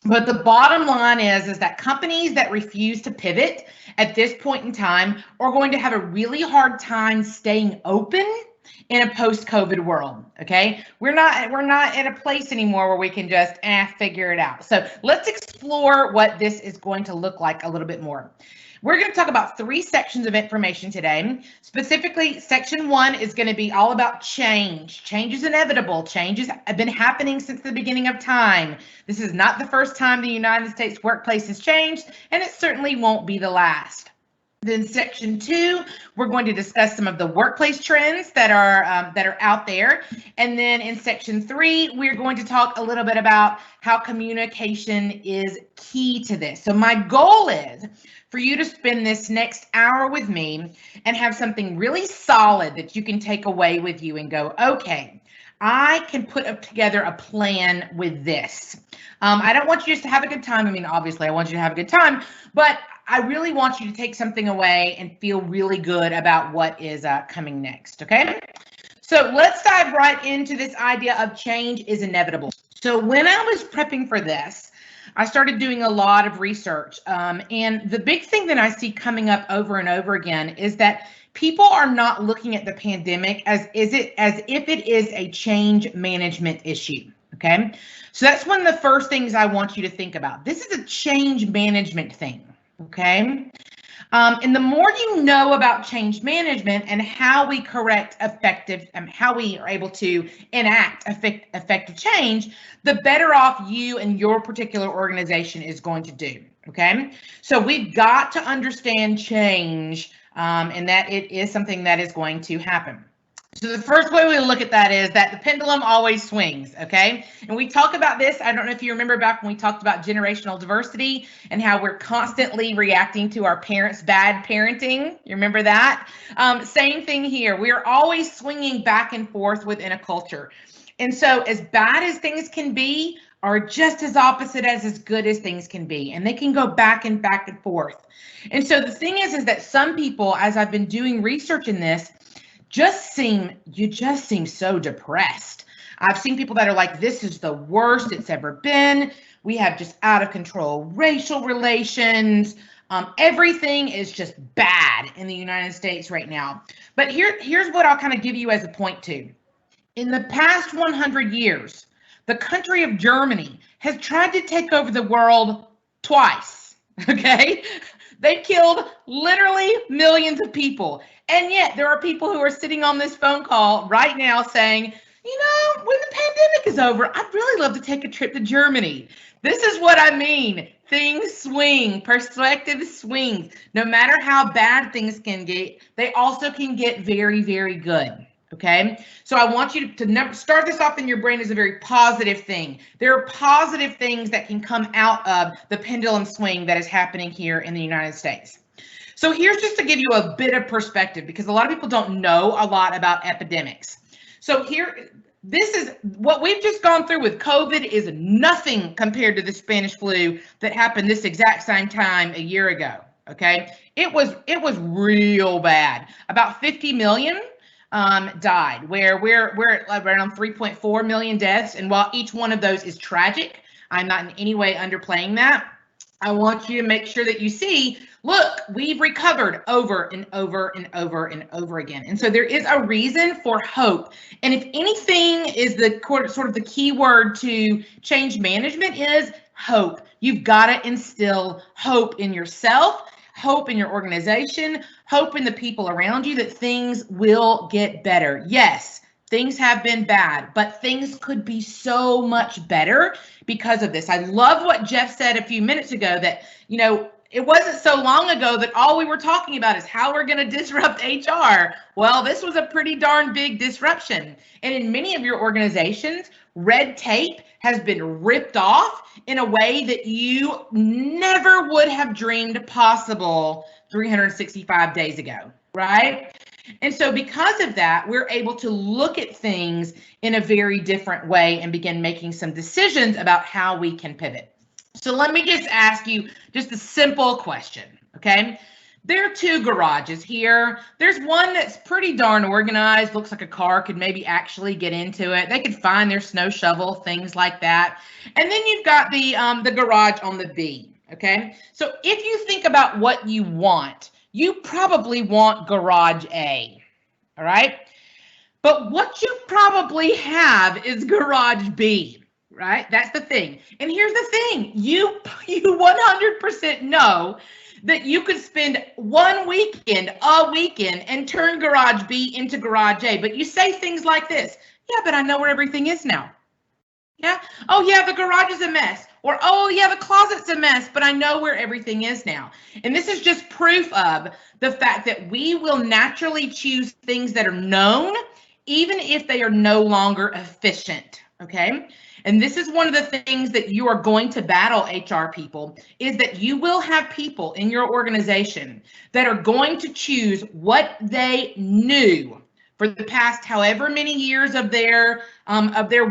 But the bottom line is that companies that refuse to pivot at this point in time are going to have a really hard time staying open in a post-COVID world, okay? We're not at a place anymore where we can just figure it out. So let's explore what this is going to look like a little bit more. We're going to talk about 3 sections of information today. Specifically, section 1 is going to be all about change. Change is inevitable. Changes have been happening since the beginning of time. This is not the first time the United States workplace has changed, and it certainly won't be the last. Then section 2, we're going to discuss some of the workplace trends that are out there. And then in section 3, we're going to talk a little bit about how communication is key to this. So my goal is for you to spend this next hour with me and have something really solid that you can take away with you and go, okay, I can put together a plan with this. I don't want you just to have a good time. I mean, obviously, I want you to have a good time, but I really want you to take something away and feel really good about what is coming next, okay? So let's dive right into this idea of change is inevitable. So when I was prepping for this, I started doing a lot of research, and the big thing that I see coming up over and over again is that people are not looking at the pandemic as if it is a change management issue, okay? So that's one of the first things I want you to think about. This is a change management thing, okay? And the more you know about change management and how we correct effective and how we are able to enact effective change, the better off you and your particular organization is going to do, okay? So we've got to understand change and that it is something that is going to happen. So the first way we look at that is that the pendulum always swings, okay? And we talk about this, I don't know if you remember back when we talked about generational diversity and how we're constantly reacting to our parents' bad parenting. You remember that? Same thing here. We are always swinging back and forth within a culture. And so as bad as things can be are just as opposite as good as things can be. And they can go back and forth. And so the thing is that some people, as I've been doing research in this, you just seem so depressed. I've seen people that are like, this is the worst it's ever been. We have just out of control racial relations. Everything is just bad in the United States right now. But here's what I'll kind of give you as a point too. In the past 100 years, the country of Germany has tried to take over the world twice, okay? They killed literally millions of people. And yet there are people who are sitting on this phone call right now saying, you know, when the pandemic is over, I'd really love to take a trip to Germany. This is what I mean. Things swing, perspective swings. No matter how bad things can get, they also can get very, very good. Okay, so I want you to never start this off in your brain as a very positive thing. There are positive things that can come out of the pendulum swing that is happening here in the United States. So here's just to give you a bit of perspective, because a lot of people don't know a lot about epidemics. So here, this is what we've just gone through with COVID is nothing compared to the Spanish flu that happened this exact same time a year ago. Okay, it was real bad. About 50 million died, where we're at around 3.4 million deaths. And while each one of those is tragic, I'm not in any way underplaying that. I want you to make sure that you see, look, we've recovered over and over and over and over again. And so there is a reason for hope. And if anything is the sort of the key word to change management is hope. You've got to instill hope in yourself, hope in your organization, hope in the people around you that things will get better. Yes, things have been bad, but things could be so much better because of this. I love what Jeff said a few minutes ago that, you know, it wasn't so long ago that all we were talking about is how we're going to disrupt HR. Well, this was a pretty darn big disruption. And in many of your organizations, red tape has been ripped off in a way that you never would have dreamed possible 365 days ago, right? And so because of that, we're able to look at things in a very different way and begin making some decisions about how we can pivot. So let me just ask you just a simple question, okay? There are 2 garages here. There's one that's pretty darn organized, looks like a car could maybe actually get into it. They could find their snow shovel, things like that. And then you've got the garage on the B, okay? So if you think about what you want, you probably want garage A, all right? But what you probably have is garage B, right? That's the thing. And here's the thing, you 100% know that you could spend a weekend, and turn garage B into garage A. But you say things like this, yeah, but I know where everything is now. Yeah. Oh, yeah, the garage is a mess. Or, oh, yeah, the closet's a mess, but I know where everything is now. And this is just proof of the fact that we will naturally choose things that are known, even if they are no longer efficient. Okay. And this is one of the things that you are going to battle, HR people, is that you will have people in your organization that are going to choose what they knew for the past however many years of their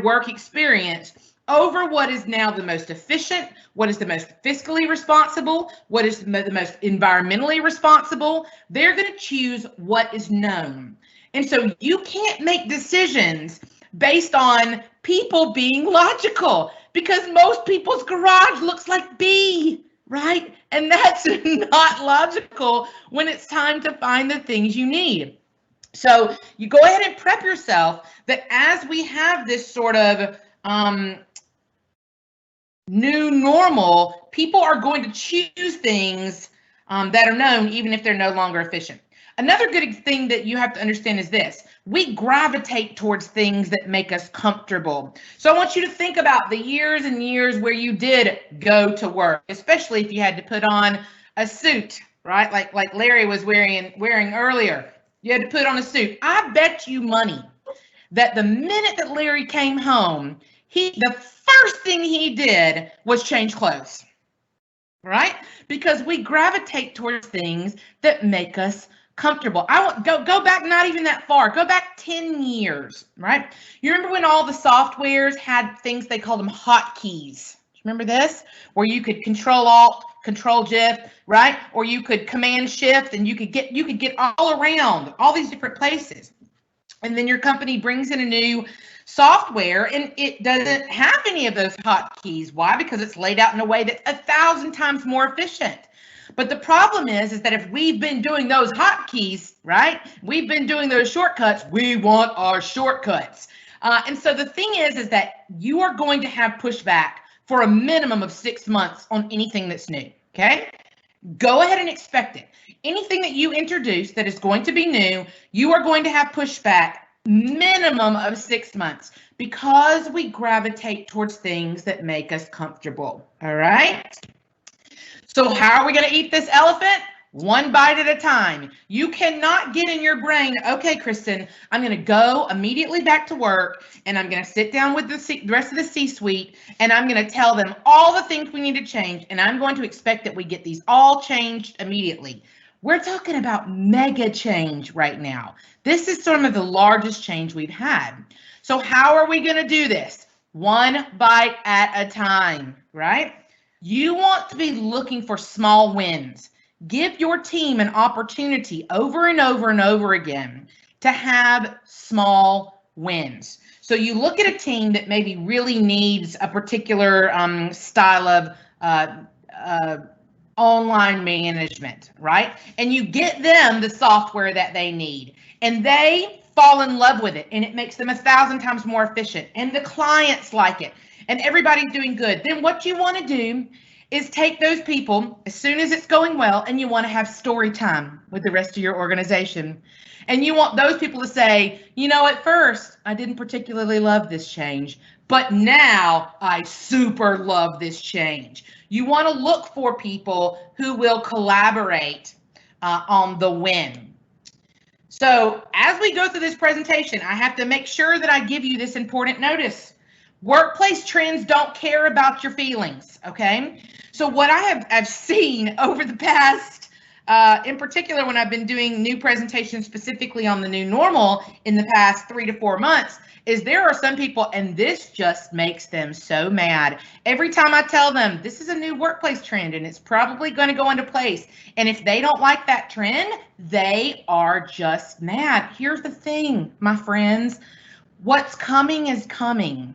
work experience over what is now the most efficient, what is the most fiscally responsible, what is the most environmentally responsible. They're going to choose what is known. And so you can't make decisions based on people being logical, because most people's garage looks like B, right? And that's not logical when it's time to find the things you need. So you go ahead and prep yourself that as we have this sort of new normal, people are going to choose things that are known, even if they're no longer efficient. Another good thing that you have to understand is this: we gravitate towards things that make us comfortable. So I want you to think about the years and years where you did go to work, especially if you had to put on a suit, right? Like Larry was wearing earlier. You had to put on a suit. I bet you money that the minute that Larry came home, the first thing he did was change clothes, right? Because we gravitate towards things that make us comfortable. I want go back not even that far. Go back 10 years, right? You remember when all the softwares had things, they called them hotkeys. Remember this? Where you could Control Alt, Control Shift, right? Or you could Command Shift, and you could get all around all these different places. And then your company brings in a new software and it doesn't have any of those hotkeys. Why? Because it's laid out in a way that's 1,000 times more efficient. But the problem is that if we've been doing those hotkeys, right? We've been doing those shortcuts. We want our shortcuts. And so the thing is that you are going to have pushback for a minimum of 6 months on anything that's new, okay? Go ahead and expect it. Anything that you introduce that is going to be new, you are going to have pushback minimum of 6 months, because we gravitate towards things that make us comfortable, all right? So how are we going to eat this elephant? One bite at a time. You cannot get in your brain, okay, Kristen, I'm going to go immediately back to work and I'm going to sit down with the rest of the C-suite and I'm going to tell them all the things we need to change, and I'm going to expect that we get these all changed immediately. We're talking about mega change right now. This is some of the largest change we've had. So how are we going to do this? One bite at a time, right? You want to be looking for small wins. Give your team an opportunity over and over and over again to have small wins. So you look at a team that maybe really needs a particular style of online management, right? And you get them the software that they need, and they fall in love with it, and it makes them 1,000 times more efficient, and the clients like it, and everybody's doing good. Then what you want to do is take those people as soon as it's going well, and you want to have story time with the rest of your organization. And you want those people to say, you know, at first I didn't particularly love this change, but now I super love this change. You want to look for people who will collaborate on the win. So as we go through this presentation, I have to make sure that I give you this important notice. Workplace trends don't care about your feelings, okay? So what I've seen over the past, in particular when I've been doing new presentations specifically on the new normal in the past 3 to 4 months, is there are some people, and this just makes them so mad. Every time I tell them this is a new workplace trend and it's probably going to go into place, and if they don't like that trend, they are just mad. Here's the thing, my friends, what's coming is coming.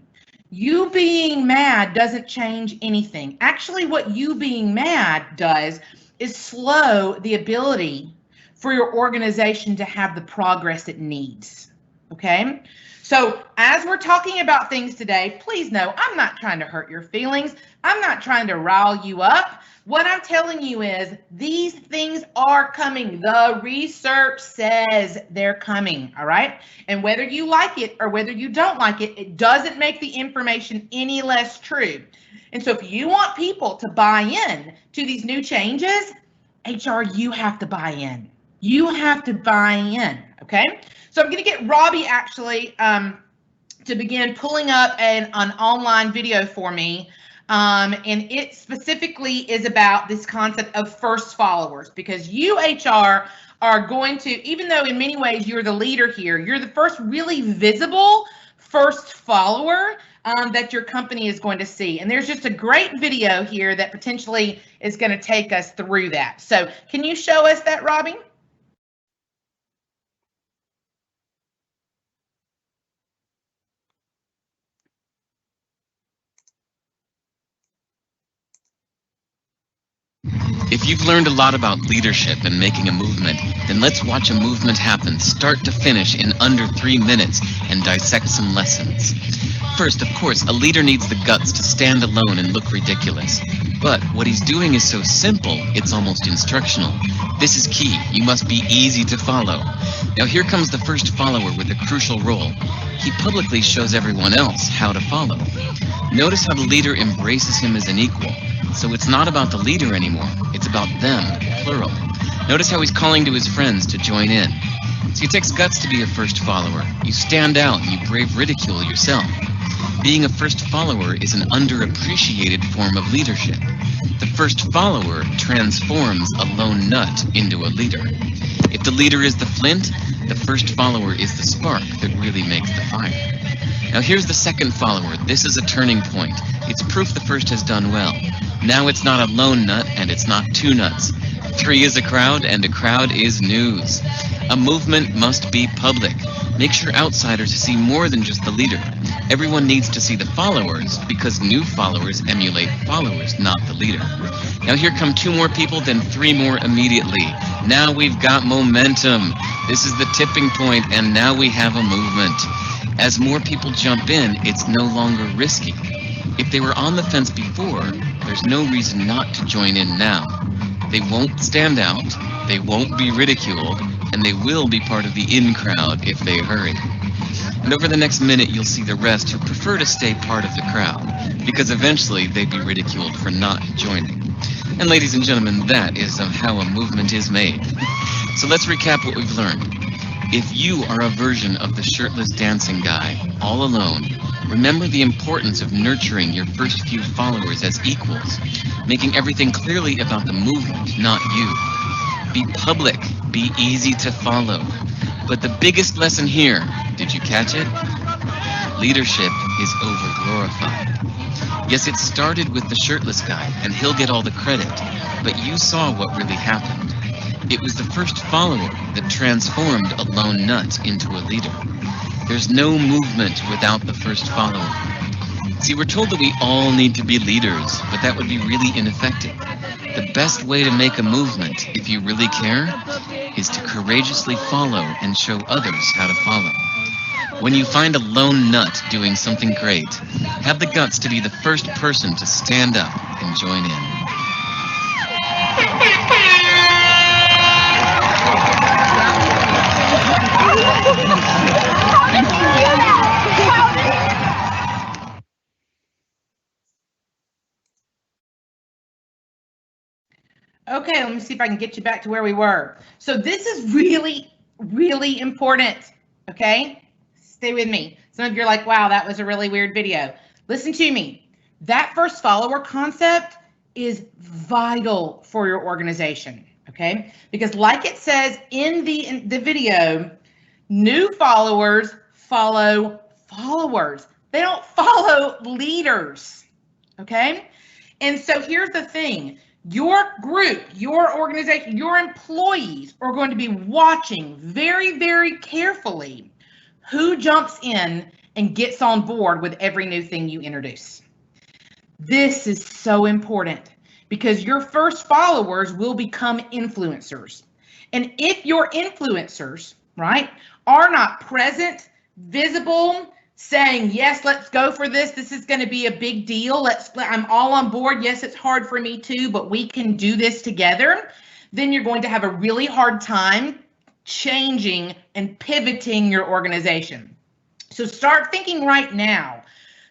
You being mad doesn't change anything. Actually, what you being mad does is slow the ability for your organization to have the progress it needs. Okay? So as we're talking about things today, please know I'm not trying to hurt your feelings. I'm not trying to rile you up. What I'm telling you is these things are coming. The research says they're coming, all right? And whether you like it or whether you don't like it, it doesn't make the information any less true. And so if you want people to buy in to these new changes, HR, you have to buy in. You have to buy in, okay? So I'm going to get Robbie actually to begin pulling up an online video for me. And it specifically is about this concept of first followers, because you, HR, are going to, even though in many ways you're the leader here, you're the first really visible first follower that your company is going to see. And there's just a great video here that potentially is going to take us through that. So can you show us that, Robbie? If you've learned a lot about leadership and making a movement, then let's watch a movement happen start to finish in under 3 minutes and dissect some lessons. First, of course, a leader needs the guts to stand alone and look ridiculous. But what he's doing is so simple, it's almost instructional. This is key. You must be easy to follow. Now here comes the first follower with a crucial role. He publicly shows everyone else how to follow. Notice how the leader embraces him as an equal. So it's not about the leader anymore, it's about them, plural. Notice how he's calling to his friends to join in. See, it takes guts to be a first follower. You stand out and you brave ridicule yourself. Being a first follower is an underappreciated form of leadership. The first follower transforms a lone nut into a leader. If the leader is the flint, the first follower is the spark that really makes the fire. Now here's the second follower. This is a turning point. It's proof the first has done well. Now it's not a lone nut and it's not two nuts. 3 is a crowd and a crowd is news. A movement must be public. Make sure outsiders see more than just the leader. Everyone needs to see the followers because new followers emulate followers, not the leader. Now here come 2 more people, then 3 more immediately. Now we've got momentum. This is the tipping point and now we have a movement. As more people jump in, it's no longer risky. If they were on the fence before, there's no reason not to join in now. They won't stand out, they won't be ridiculed, and they will be part of the in crowd if they hurry. And over the next minute, you'll see the rest who prefer to stay part of the crowd, because eventually they'd be ridiculed for not joining. And ladies and gentlemen, that is how a movement is made. So let's recap what we've learned. If you are a version of the shirtless dancing guy, all alone, remember the importance of nurturing your first few followers as equals, making everything clearly about the movement, not you. Be public, be easy to follow. But the biggest lesson here, did you catch it? Leadership is overglorified. Yes, it started with the shirtless guy, and he'll get all the credit, but you saw what really happened. It was the first follower that transformed a lone nut into a leader. There's no movement without the first follower. See, we're told that we all need to be leaders, but that would be really ineffective. The best way to make a movement, if you really care, is to courageously follow and show others how to follow. When you find a lone nut doing something great, have the guts to be the first person to stand up and join in. Okay, let me see if I can get you back to where we were. So this is really, really important, okay? Stay with me. Some of you are like, wow, that was a really weird video. Listen to me. That first follower concept is vital for your organization, okay? Because like it says in the video, new followers follow followers. They don't follow leaders, okay? And so here's the thing. Your group, your organization, your employees are going to be watching very, very carefully who jumps in and gets on board with every new thing you introduce. This is so important because your first followers will become influencers. And if your influencers, right, are not present, visible, saying, yes, let's go for this. This is going to be a big deal. I'm all on board. Yes, it's hard for me too, but we can do this together. Then you're going to have a really hard time changing and pivoting your organization. So start thinking right now,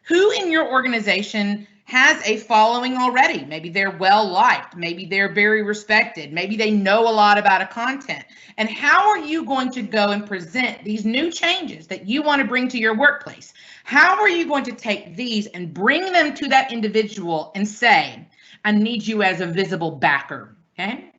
who in your organization has a following already? Maybe they're well liked, maybe they're very respected, maybe they know a lot about a content. And how are you going to go and present these new changes that you want to bring to your workplace? How are you going to take these and bring them to that individual and say, I need you as a visible backer, okay?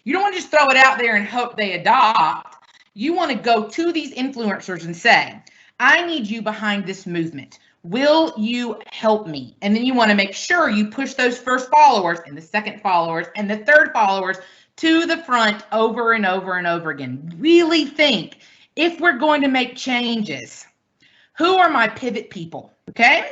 You don't want to just throw it out there and hope they adopt. You want to go to these influencers and say, I need you behind this movement. Will you help me? And then you want to make sure you push those first followers and the second followers and the third followers to the front over and over and over again. Really think, if we're going to make changes, who are my pivot people? Okay?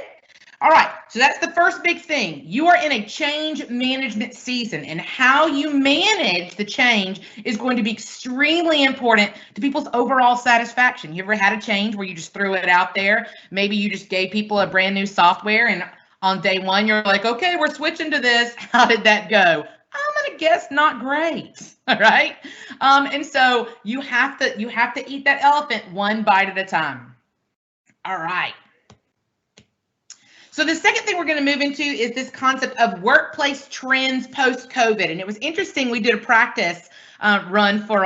All right, so that's the first big thing. You are in a change management season, and how you manage the change is going to be extremely important to people's overall satisfaction. You ever had a change where you just threw it out there? Maybe you just gave people a brand new software, and on day one, you're like, okay, we're switching to this. How did that go? I'm gonna guess not great. All right, and so you have to eat that elephant one bite at a time. All right. So the second thing we're going to move into is this concept of workplace trends post-COVID. And it was interesting. We did a practice run for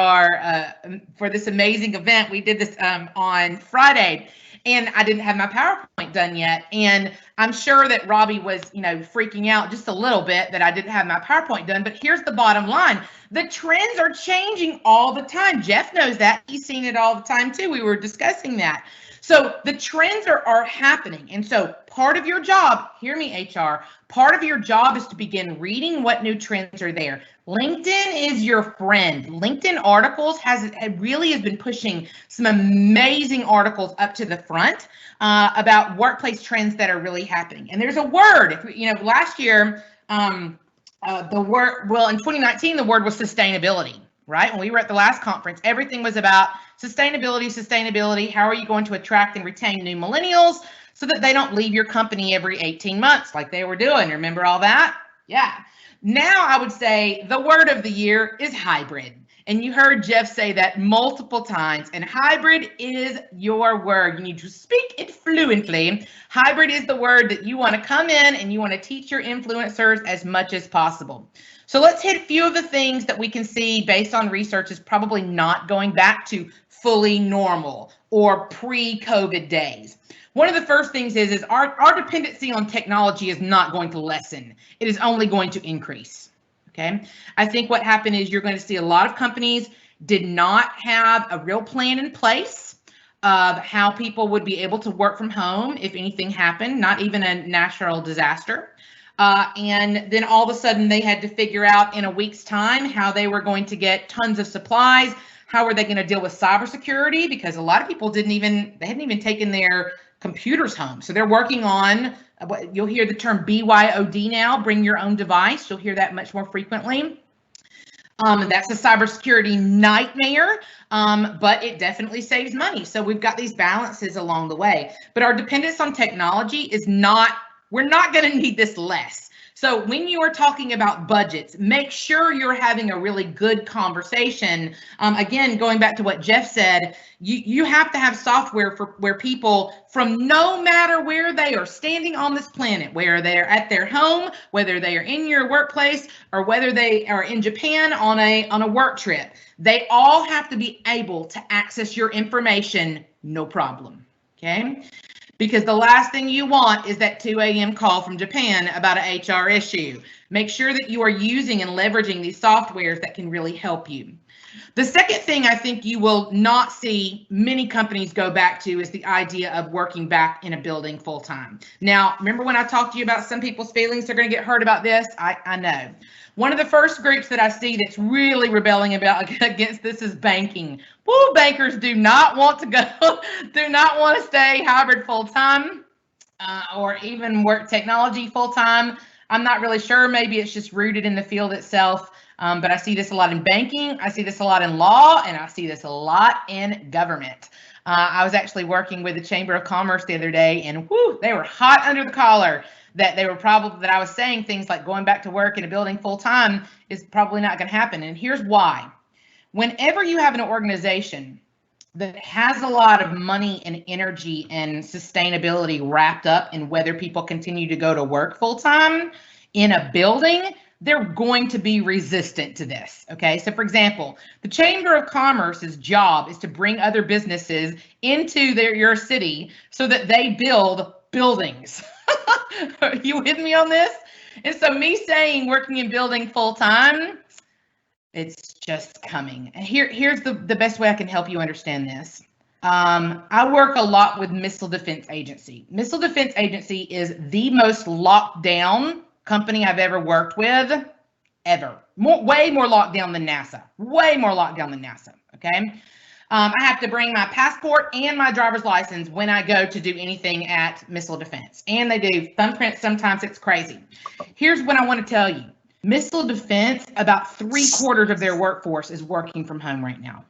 for this amazing event. We did this on Friday, and I didn't have my PowerPoint done yet. And I'm sure that Robbie was, freaking out just a little bit that I didn't have my PowerPoint done. But here's the bottom line. The trends are changing all the time. Jeff knows that. He's seen it all the time too. We were discussing that. So the trends are happening. And so part of your job, hear me, HR, part of your job is to begin reading what new trends are there. LinkedIn is your friend. LinkedIn articles really has been pushing some amazing articles up to the front about workplace trends that are really happening. And there's a word, last year, the word, in 2019, the word was sustainability. Right? When we were at the last conference, everything was about sustainability. How are you going to attract and retain new millennials so that they don't leave your company every 18 months like they were doing? Remember all that? Yeah. Now I would say the word of the year is hybrid. And you heard Jeff say that multiple times, and hybrid is your word. You need to speak it fluently. Hybrid is the word that you want to come in and you want to teach your influencers as much as possible. So let's hit a few of the things that we can see based on research is probably not going back to fully normal or pre-COVID days. One of the first things is our dependency on technology is not going to lessen. It is only going to increase. Okay. I think what happened is you're going to see a lot of companies did not have a real plan in place of how people would be able to work from home if anything happened, not even a natural disaster. And then all of a sudden they had to figure out in a week's time how they were going to get tons of supplies. How were they going to deal with cybersecurity? Because a lot of people hadn't even taken their computers home. So they're working on what you'll hear the term BYOD now, bring your own device. You'll hear that much more frequently. That's a cybersecurity nightmare, but it definitely saves money. So we've got these balances along the way. But our dependence on technology is not, we're not going to need this less. So when you are talking about budgets, make sure you're having a really good conversation. Again, going back to what Jeff said, you have to have software for where people from no matter where they are standing on this planet, whether they're at their home, whether they are in your workplace, or whether they are in Japan on a work trip, they all have to be able to access your information, no problem. Okay. Because the last thing you want is that 2 a.m. call from Japan about an HR issue. Make sure that you are using and leveraging these softwares that can really help you. The second thing I think you will not see many companies go back to is the idea of working back in a building full time. Now, remember when I talked to you about some people's feelings are going to get hurt about this? I know. One of the first groups that I see that's really rebelling against this is banking. Woo, bankers do not want to go, do not want to stay hybrid full time or even work technology full time. I'm not really sure. Maybe it's just rooted in the field itself. But I see this a lot in banking, I see this a lot in law, and I see this a lot in government. I was actually working with the Chamber of Commerce the other day, and whoo, they were hot under the collar that I was saying things like going back to work in a building full time is probably not going to happen. And here's why. Whenever you have an organization that has a lot of money and energy and sustainability wrapped up in whether people continue to go to work full time in a building, they're going to be resistant to this. Okay, so for example, the Chamber of Commerce's job is to bring other businesses into your city so that they build buildings. Are you with me on this? And so me saying working in building full time, it's just coming. And here's the best way I can help you understand this. I work a lot with Missile Defense Agency. Missile Defense Agency is the most locked down company I've ever worked with, ever. Way more locked down than NASA. Way more locked down than NASA, okay? I have to bring my passport and my driver's license when I go to do anything at Missile Defense. And they do thumbprints, sometimes it's crazy. Here's what I want to tell you. Missile Defense, about 3/4 of their workforce is working from home right now.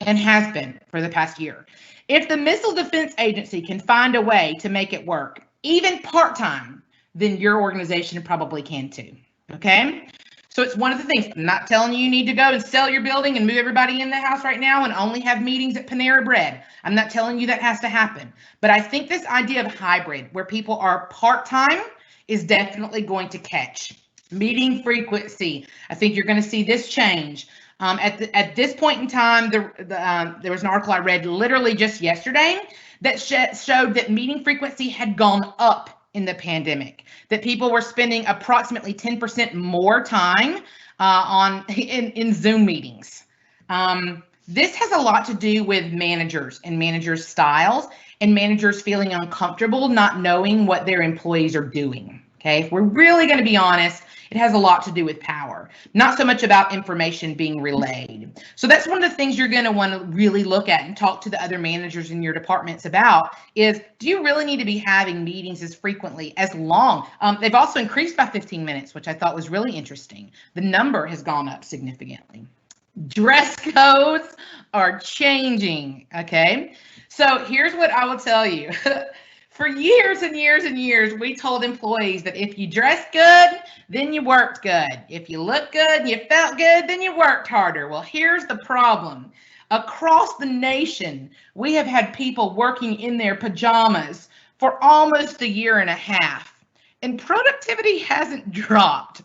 And has been for the past year. If the Missile Defense Agency can find a way to make it work, even part-time, then your organization probably can too, okay? So it's one of the things. I'm not telling you need to go and sell your building and move everybody in the house right now and only have meetings at Panera Bread. I'm not telling you that has to happen. But I think this idea of hybrid, where people are part-time, is definitely going to catch. Meeting frequency. I think you're going to see this change. At this point in time, there was an article I read literally just yesterday that showed that meeting frequency had gone up in the pandemic, that people were spending approximately 10% more time in Zoom meetings. This has a lot to do with managers and managers' styles and managers feeling uncomfortable not knowing what their employees are doing. Okay, if we're really going to be honest, it has a lot to do with power, not so much about information being relayed. So that's one of the things you're going to want to really look at and talk to the other managers in your departments about is, do you really need to be having meetings as frequently, as long? They've also increased by 15 minutes, which I thought was really interesting. The number has gone up significantly. Dress codes are changing, okay? So here's what I will tell you. For years and years and years, we told employees that if you dressed good, then you worked good. If you looked good and you felt good, then you worked harder. Well, here's the problem. Across the nation, we have had people working in their pajamas for almost 1.5 years, and productivity hasn't dropped.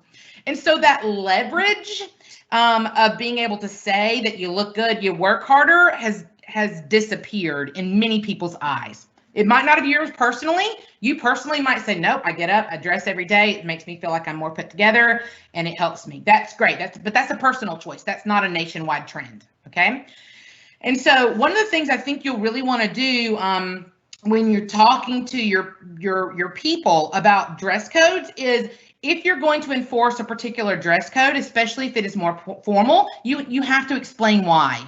And so that leverage of being able to say that you look good, you work harder has disappeared in many people's eyes. It might not have yours personally. You personally might say, nope, I get up, I dress every day. It makes me feel like I'm more put together and it helps me. That's great. But that's a personal choice. That's not a nationwide trend. Okay. And so one of the things I think you'll really want to do when you're talking to your people about dress codes is, if you're going to enforce a particular dress code, especially if it is more formal, you have to explain why,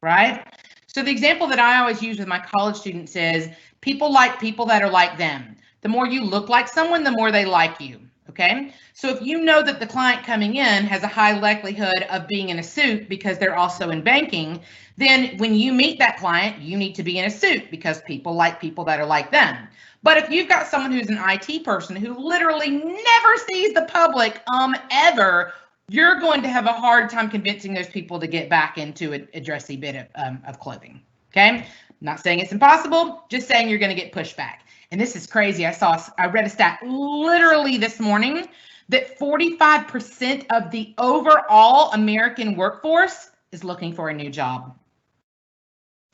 right? So the example that I always use with my college students is, people like people that are like them. The more you look like someone, the more they like you, okay? So if you know that the client coming in has a high likelihood of being in a suit because they're also in banking, then when you meet that client, you need to be in a suit because people like people that are like them. But if you've got someone who's an IT person who literally never sees the public ever, you're going to have a hard time convincing those people to get back into a dressy bit of clothing, okay? Not saying it's impossible, just saying you're going to get pushback. And this is crazy. I read a stat literally this morning that 45% of the overall American workforce is looking for a new job.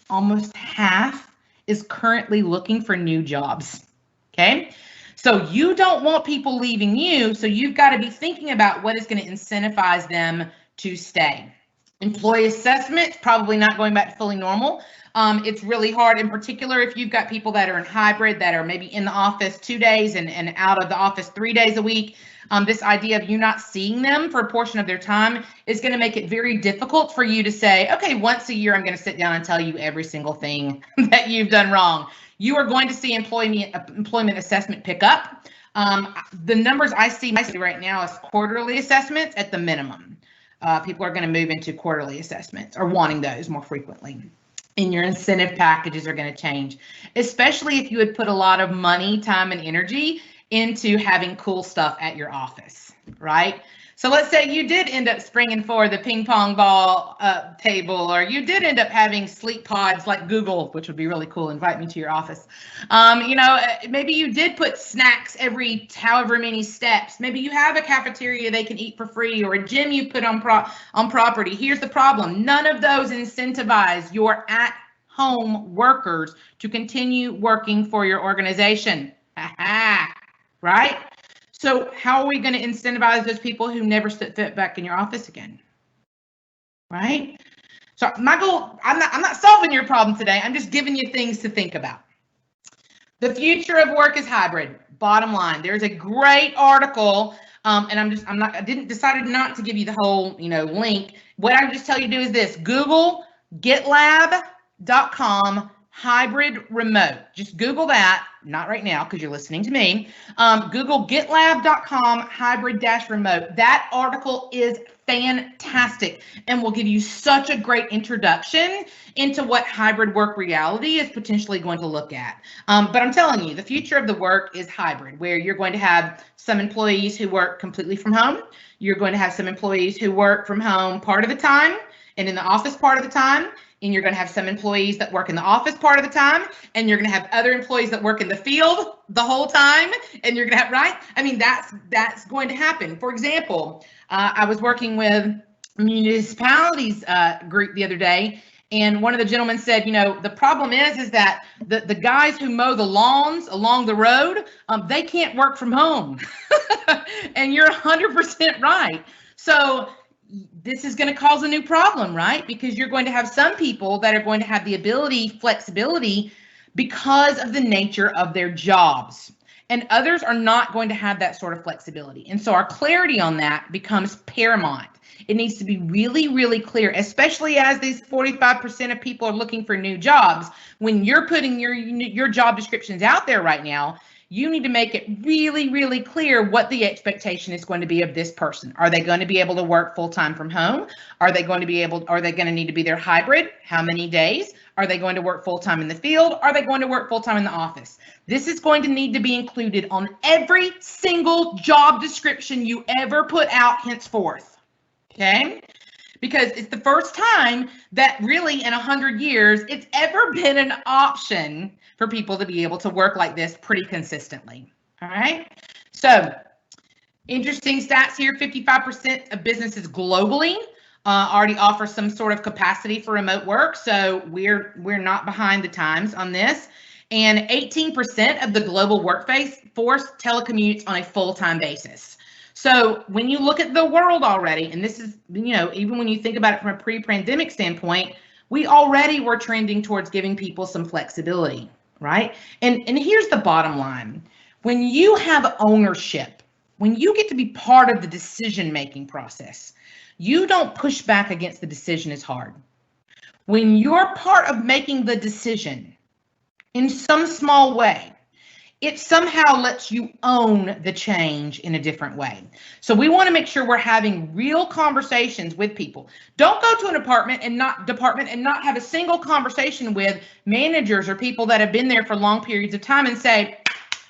Almost half is currently looking for new jobs, okay? So you don't want people leaving you, so you've got to be thinking about what is going to incentivize them to stay. Employee assessment, probably not going back to fully normal. It's really hard, in particular, if you've got people that are in hybrid, that are maybe in the office 2 days and out of the office 3 days a week. This idea of you not seeing them for a portion of their time is going to make it very difficult for you to say, okay, once a year, I'm going to sit down and tell you every single thing that you've done wrong. You are going to see employment assessment pick up. The numbers I see right now is quarterly assessments at the minimum. People are going to move into quarterly assessments or wanting those more frequently. And your incentive packages are going to change, especially if you would put a lot of money, time, and energy into having cool stuff at your office, right? So let's say you did end up springing for the ping pong ball table, or you did end up having sleep pods like Google, which would be really cool. Invite me to your office. Maybe you did put snacks every however many steps. Maybe you have a cafeteria they can eat for free, or a gym you put on property. Here's the problem. None of those incentivize your at-home workers to continue working for your organization. Right? So how are we going to incentivize those people who never sit back in your office again? Right? So my goal, I'm not solving your problem today. I'm just giving you things to think about. The future of work is hybrid. Bottom line, there's a great article, and I decided not to give you the whole, link. What I just tell you to do is this: Google GitLab.com hybrid remote. Just Google that. Not right now because you're listening to me. Google GitLab.com hybrid-remote. That article is fantastic and will give you such a great introduction into what hybrid work reality is potentially going to look at. But I'm telling you, the future of the work is hybrid, where you're going to have some employees who work completely from home. You're going to have some employees who work from home part of the time and in the office part of the time. And you're going to have some employees that work in the office part of the time, and you're going to have other employees that work in the field the whole time, and you're going to have, right? I mean, that's going to happen. For example, I was working with municipalities group the other day, and one of the gentlemen said, the problem is that the guys who mow the lawns along the road, they can't work from home. And you're 100% right. So this is going to cause a new problem, right? Because you're going to have some people that are going to have the flexibility because of the nature of their jobs. And others are not going to have that sort of flexibility. And so our clarity on that becomes paramount. It needs to be really, really clear, especially as these 45% of people are looking for new jobs. When you're putting your job descriptions out there right now, you need to make it really, really clear what the expectation is going to be of this person. Are they going to be able to work full-time from home? Are they going to need to be there hybrid? How many days? Are they going to work full-time in the field? Are they going to work full-time in the office? This is going to need to be included on every single job description you ever put out henceforth, okay? Because it's the first time that really in 100 years, it's ever been an option for people to be able to work like this pretty consistently. All right. So interesting stats here. 55% of businesses globally already offer some sort of capacity for remote work. So we're not behind the times on this. And 18% of the global workforce telecommutes on a full-time basis. So when you look at the world already, and this is, even when you think about it from a pre-pandemic standpoint, we already were trending towards giving people some flexibility. Right? And here's the bottom line. When you have ownership, when you get to be part of the decision-making process, you don't push back against the decision as hard. When you're part of making the decision in some small way, it somehow lets you own the change in a different way. So we want to make sure we're having real conversations with people. Don't go to an department and not have a single conversation with managers or people that have been there for long periods of time and say,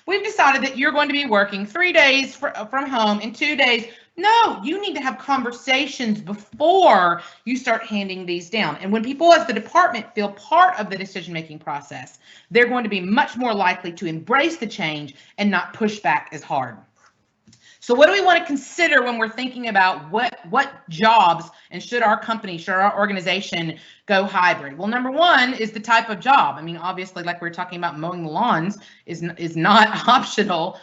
we've decided that you're going to be working 3 days from home and 2 days. No, you need to have conversations before you start handing these down. And when people as the department feel part of the decision-making process, they're going to be much more likely to embrace the change and not push back as hard. So what do we want to consider when we're thinking about what jobs and should our organization go hybrid? Well, number one is the type of job. I mean, obviously, like we were talking about, mowing the lawns is not optional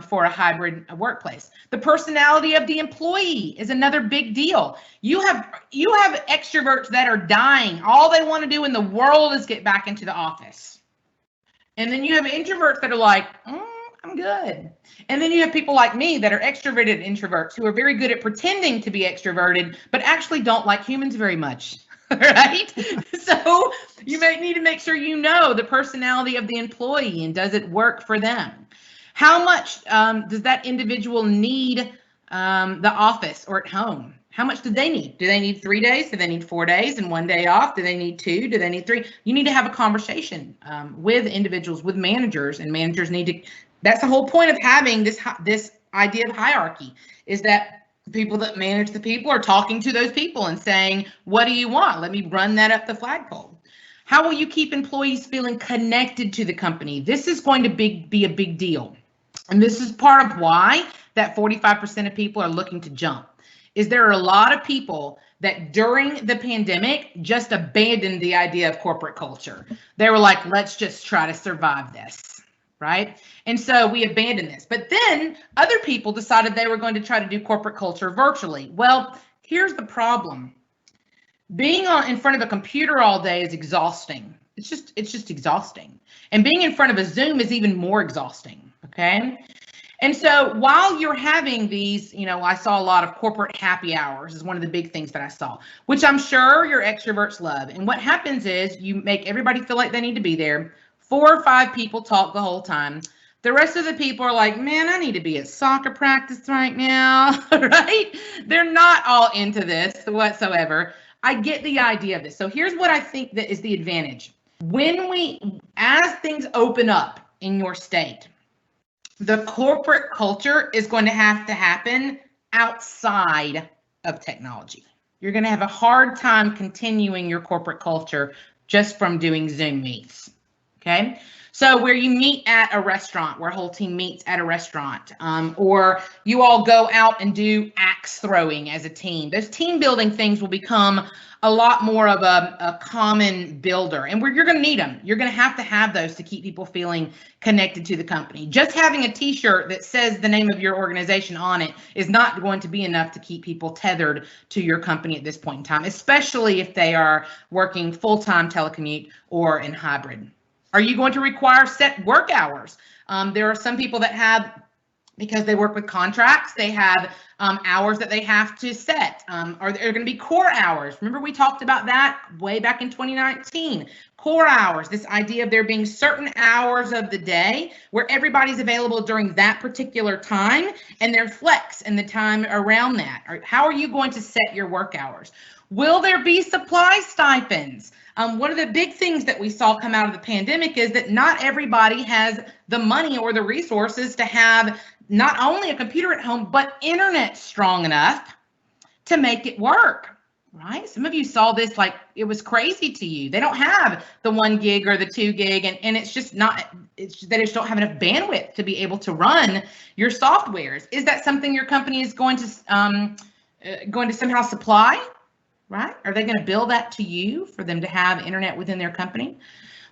for a hybrid workplace. The personality of the employee is another big deal. You have extroverts that are dying. All they want to do in the world is get back into the office. And then you have introverts that are like, I'm good. And then you have people like me that are extroverted introverts who are very good at pretending to be extroverted, but actually don't like humans very much, right? So you may need to make sure you know the personality of the employee and does it work for them. How much does that individual need the office or at home? How much do they need? Do they need 3 days? Do they need 4 days and 1 day off? Do they need 2? Do they need 3? You need to have a conversation with individuals, with managers, and managers need to. That's the whole point of having this idea of hierarchy, is that people that manage the people are talking to those people and saying, what do you want? Let me run that up the flagpole. How will you keep employees feeling connected to the company? This is going to be a big deal. And this is part of why that 45% of people are looking to jump. Is there are a lot of people that during the pandemic just abandoned the idea of corporate culture. They were like, let's just try to survive this, right? And so we abandoned this. But then other people decided they were going to try to do corporate culture virtually. Well, here's the problem. Being in front of a computer all day is exhausting. It's just exhausting. And being in front of a Zoom is even more exhausting, okay? And so while you're having these, I saw a lot of corporate happy hours is one of the big things that I saw, which I'm sure your extroverts love. And what happens is you make everybody feel like they need to be there. 4 or 5 people talk the whole time. The rest of the people are like, man, I need to be at soccer practice right now, right? They're not all into this whatsoever. I get the idea of this. So here's what I think that is the advantage. As things open up in your state, the corporate culture is going to have to happen outside of technology. You're going to have a hard time continuing your corporate culture just from doing Zoom meets, okay? So where you meet at a restaurant, where a whole team meets at a restaurant, or you all go out and do axe throwing as a team. Those team building things will become a lot more of a common builder, and you're going to need them. You're going to have those to keep people feeling connected to the company. Just having a t-shirt that says the name of your organization on it is not going to be enough to keep people tethered to your company at this point in time, especially if they are working full-time telecommute or in hybrid. Are you going to require set work hours? There are some people that have, because they work with contracts, they have hours that they have to set. Are there going to be core hours? Remember we talked about that way back in 2019. Core hours, this idea of there being certain hours of the day where everybody's available during that particular time, and their flex and the time around that. How are you going to set your work hours? Will there be supply stipends? One of the big things that we saw come out of the pandemic is that not everybody has the money or the resources to have not only a computer at home, but internet strong enough to make it work, right? Some of you saw this like it was crazy to you. They don't have the 1 gig or the 2 gig, and it's just not, they just don't have enough bandwidth to be able to run your softwares. Is that something your company is going to somehow supply? Right? Are they going to bill that to you for them to have internet within their company?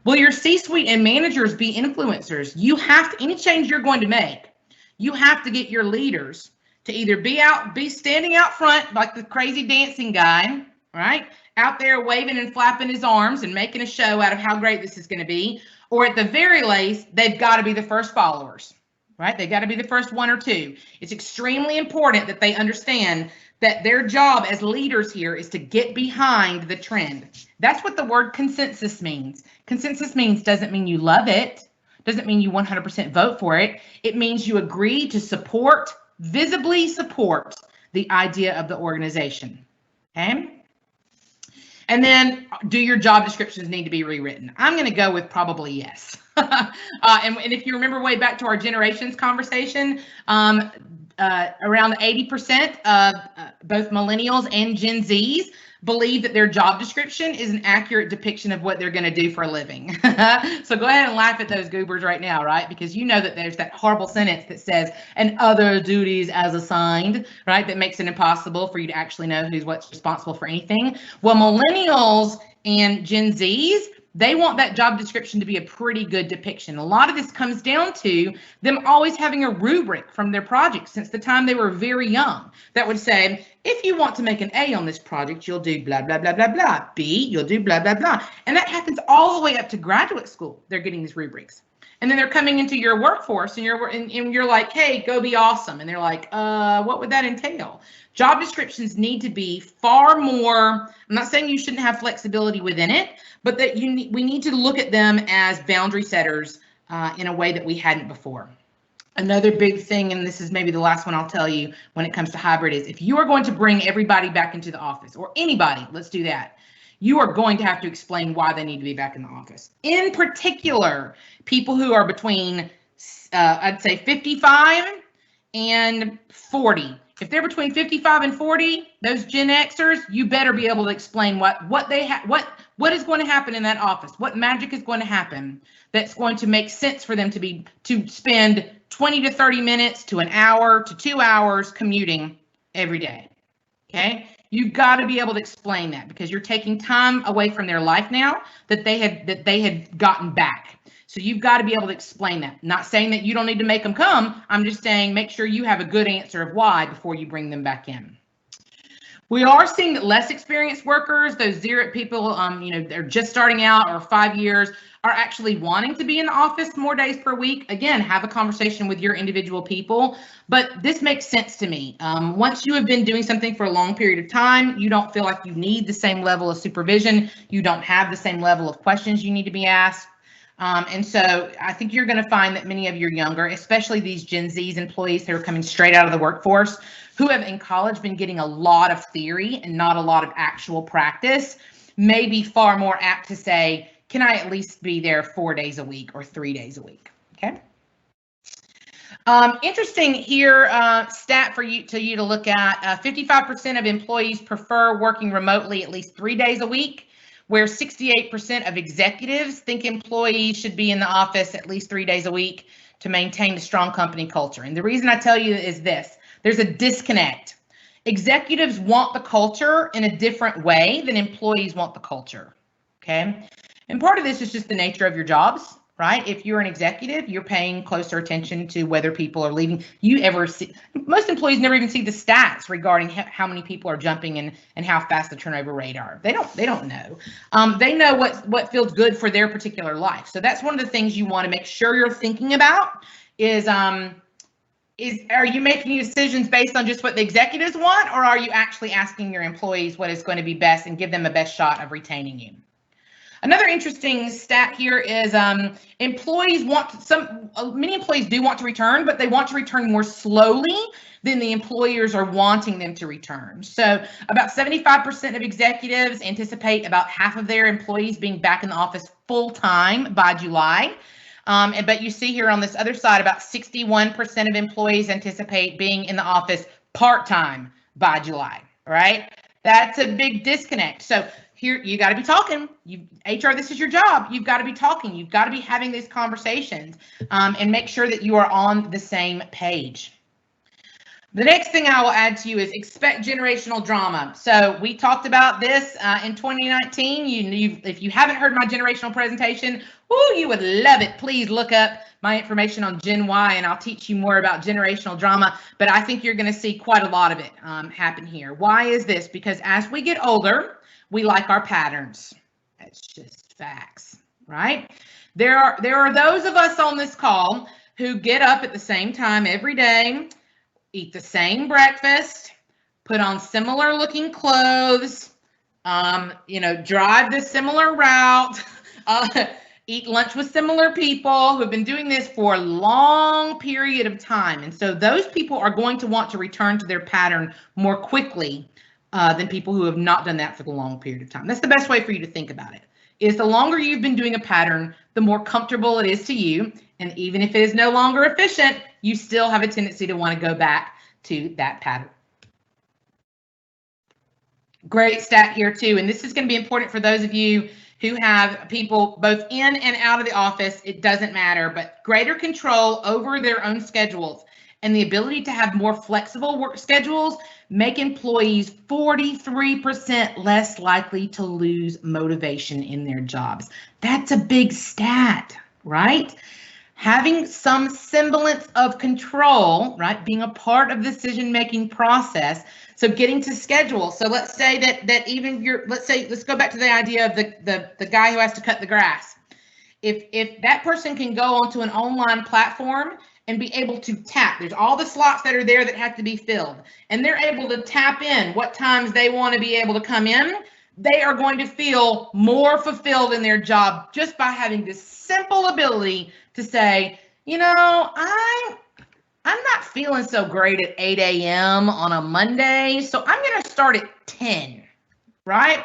Will your C-suite and managers be influencers? You have to, any change you're going to make, you have to get your leaders to either be standing out front like the crazy dancing guy, right? Out there waving and flapping his arms and making a show out of how great this is going to be. Or at the very least, they've got to be the first followers, right? They've got to be the first 1 or 2. It's extremely important that they understand that their job as leaders here is to get behind the trend. That's what the word consensus means. Consensus doesn't mean you love it, doesn't mean you 100% vote for it. It means you agree to visibly support the idea of the organization, okay? And then, do your job descriptions need to be rewritten? I'm going to go with probably yes. And if you remember way back to our generations conversation, around 80% of both millennials and Gen Zs believe that their job description is an accurate depiction of what they're going to do for a living. So go ahead and laugh at those goobers right now, right? Because you know that there's that horrible sentence that says, and other duties as assigned, right? That makes it impossible for you to actually know what's responsible for anything. Well, millennials and Gen Zs, they want that job description to be a pretty good depiction. A lot of this comes down to them always having a rubric from their project since the time they were very young that would say, if you want to make an A on this project, you'll do blah, blah, blah, blah, blah. B, you'll do blah, blah, blah. And that happens all the way up to graduate school. They're getting these rubrics. And then they're coming into your workforce and you're like, hey, go be awesome. And they're like, what would that entail? Job descriptions need to be far more, I'm not saying you shouldn't have flexibility within it, but that we need to look at them as boundary setters in a way that we hadn't before. Another big thing, and this is maybe the last one I'll tell you when it comes to hybrid, is if you are going to bring everybody back into the office, or anybody, let's do that, you are going to have to explain why they need to be back in the office. In particular, people who are between, I'd say 55 and 40. If they're between 55 and 40, those Gen Xers, you better be able to explain what is going to happen in that office, what magic is going to happen that's going to make sense for them to spend 20 to 30 minutes to an hour to 2 hours commuting every day. Okay, you've got to be able to explain that, because you're taking time away from their life now that they had gotten back. So you've got to be able to explain that. Not saying that you don't need to make them come. I'm just saying make sure you have a good answer of why before you bring them back in. We are seeing that less experienced workers, those zero people, they're just starting out or 5 years, are actually wanting to be in the office more days per week. Again, have a conversation with your individual people, but this makes sense to me. Once you have been doing something for a long period of time, you don't feel like you need the same level of supervision. You don't have the same level of questions you need to be asked. And so I think you're going to find that many of your younger, especially these Gen Zs employees who are coming straight out of the workforce, who have in college been getting a lot of theory and not a lot of actual practice, may be far more apt to say, can I at least be there 4 days a week or 3 days a week? Okay. Interesting here, stat for you to look at. 55% of employees prefer working remotely at least 3 days a week, where 68% of executives think employees should be in the office at least 3 days a week to maintain a strong company culture. And the reason I tell you is this: there's a disconnect. Executives want the culture in a different way than employees want the culture, okay? And part of this is just the nature of your jobs, right? If you're an executive, you're paying closer attention to whether people are leaving. Most employees never even see the stats regarding how many people are jumping and how fast the turnover rate are. They don't know. They know what feels good for their particular life. So that's one of the things you want to make sure you're thinking about is are you making decisions based on just what the executives want, or are you actually asking your employees what is going to be best and give them a best shot of retaining you? Another interesting stat here is many employees do want to return, but they want to return more slowly than the employers are wanting them to return. So about 75% of executives anticipate about half of their employees being back in the office full time by July. But you see here on this other side, about 61% of employees anticipate being in the office part-time by July, right? That's a big disconnect. So here, you got to be talking. HR, this is your job. You've got to be talking. You've got to be having these conversations and make sure that you are on the same page. The next thing I will add to you is expect generational drama. So we talked about this in 2019. If you haven't heard my generational presentation, you would love it. Please look up my information on Gen Y and I'll teach you more about generational drama. But I think you're going to see quite a lot of it happen here. Why is this? Because as we get older, we like our patterns. That's just facts, right? There are those of us on this call who get up at the same time every day, eat the same breakfast, put on similar looking clothes, drive the similar route, eat lunch with similar people who've been doing this for a long period of time. And so those people are going to want to return to their pattern more quickly than people who have not done that for the long period of time. That's the best way for you to think about it, is the longer you've been doing a pattern, the more comfortable it is to you. And even if it is no longer efficient, you still have a tendency to want to go back to that pattern. Great stat here too. And this is going to be important for those of you who have people both in and out of the office. It doesn't matter, but greater control over their own schedules and the ability to have more flexible work schedules make employees 43% less likely to lose motivation in their jobs. That's a big stat, right? Having some semblance of control, right? Being a part of the decision-making process. So getting to schedule. So let's say that even let's go back to the idea of the guy who has to cut the grass. If that person can go onto an online platform and be able to tap, there's all the slots that are there that have to be filled, and they're able to tap in what times they want to be able to come in, they are going to feel more fulfilled in their job just by having this simple ability to say, I'm not feeling so great at 8 a.m. on a Monday, so I'm going to start at 10, right?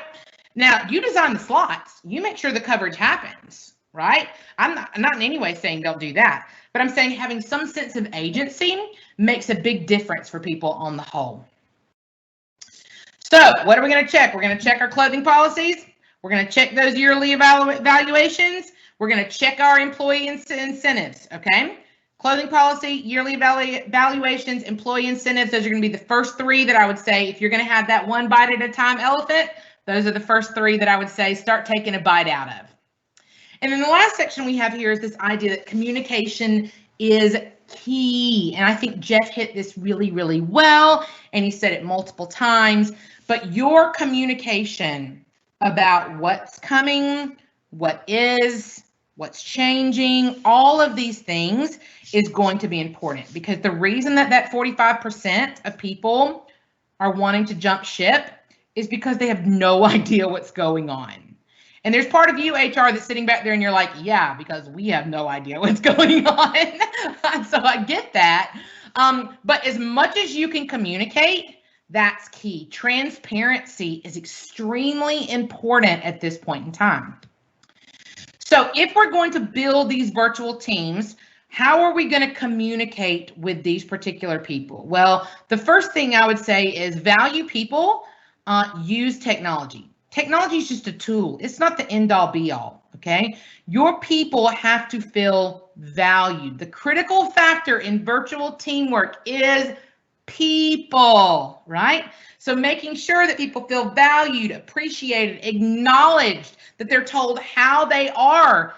Now, you design the slots. You make sure the coverage happens, right? I'm not in any way saying don't do that, but I'm saying having some sense of agency makes a big difference for people on the whole. So what are we going to check? We're going to check our clothing policies. We're going to check those yearly evaluations. We're going to check our employee incentives, okay? Clothing policy, yearly evaluations, employee incentives, those are going to be the first three that I would say, if you're going to have that one bite at a time elephant, those are the first three that I would say start taking a bite out of. And then the last section we have here is this idea that communication is key. And I think Jeff hit this really, really well, and he said it multiple times, but your communication about what's coming, what is, what's changing, all of these things is going to be important, because the reason that 45% of people are wanting to jump ship is because they have no idea what's going on. And there's part of you, HR, that's sitting back there and you're like, yeah, because we have no idea what's going on. So I get that. But as much as you can communicate, that's key. Transparency is extremely important at this point in time. So if we're going to build these virtual teams, how are we going to communicate with these particular people? Well, the first thing I would say is value people, use technology. Technology is just a tool. It's not the end all be all, okay? Your people have to feel valued. The critical factor in virtual teamwork is people, right? So making sure that people feel valued, appreciated, acknowledged, that they're told how they are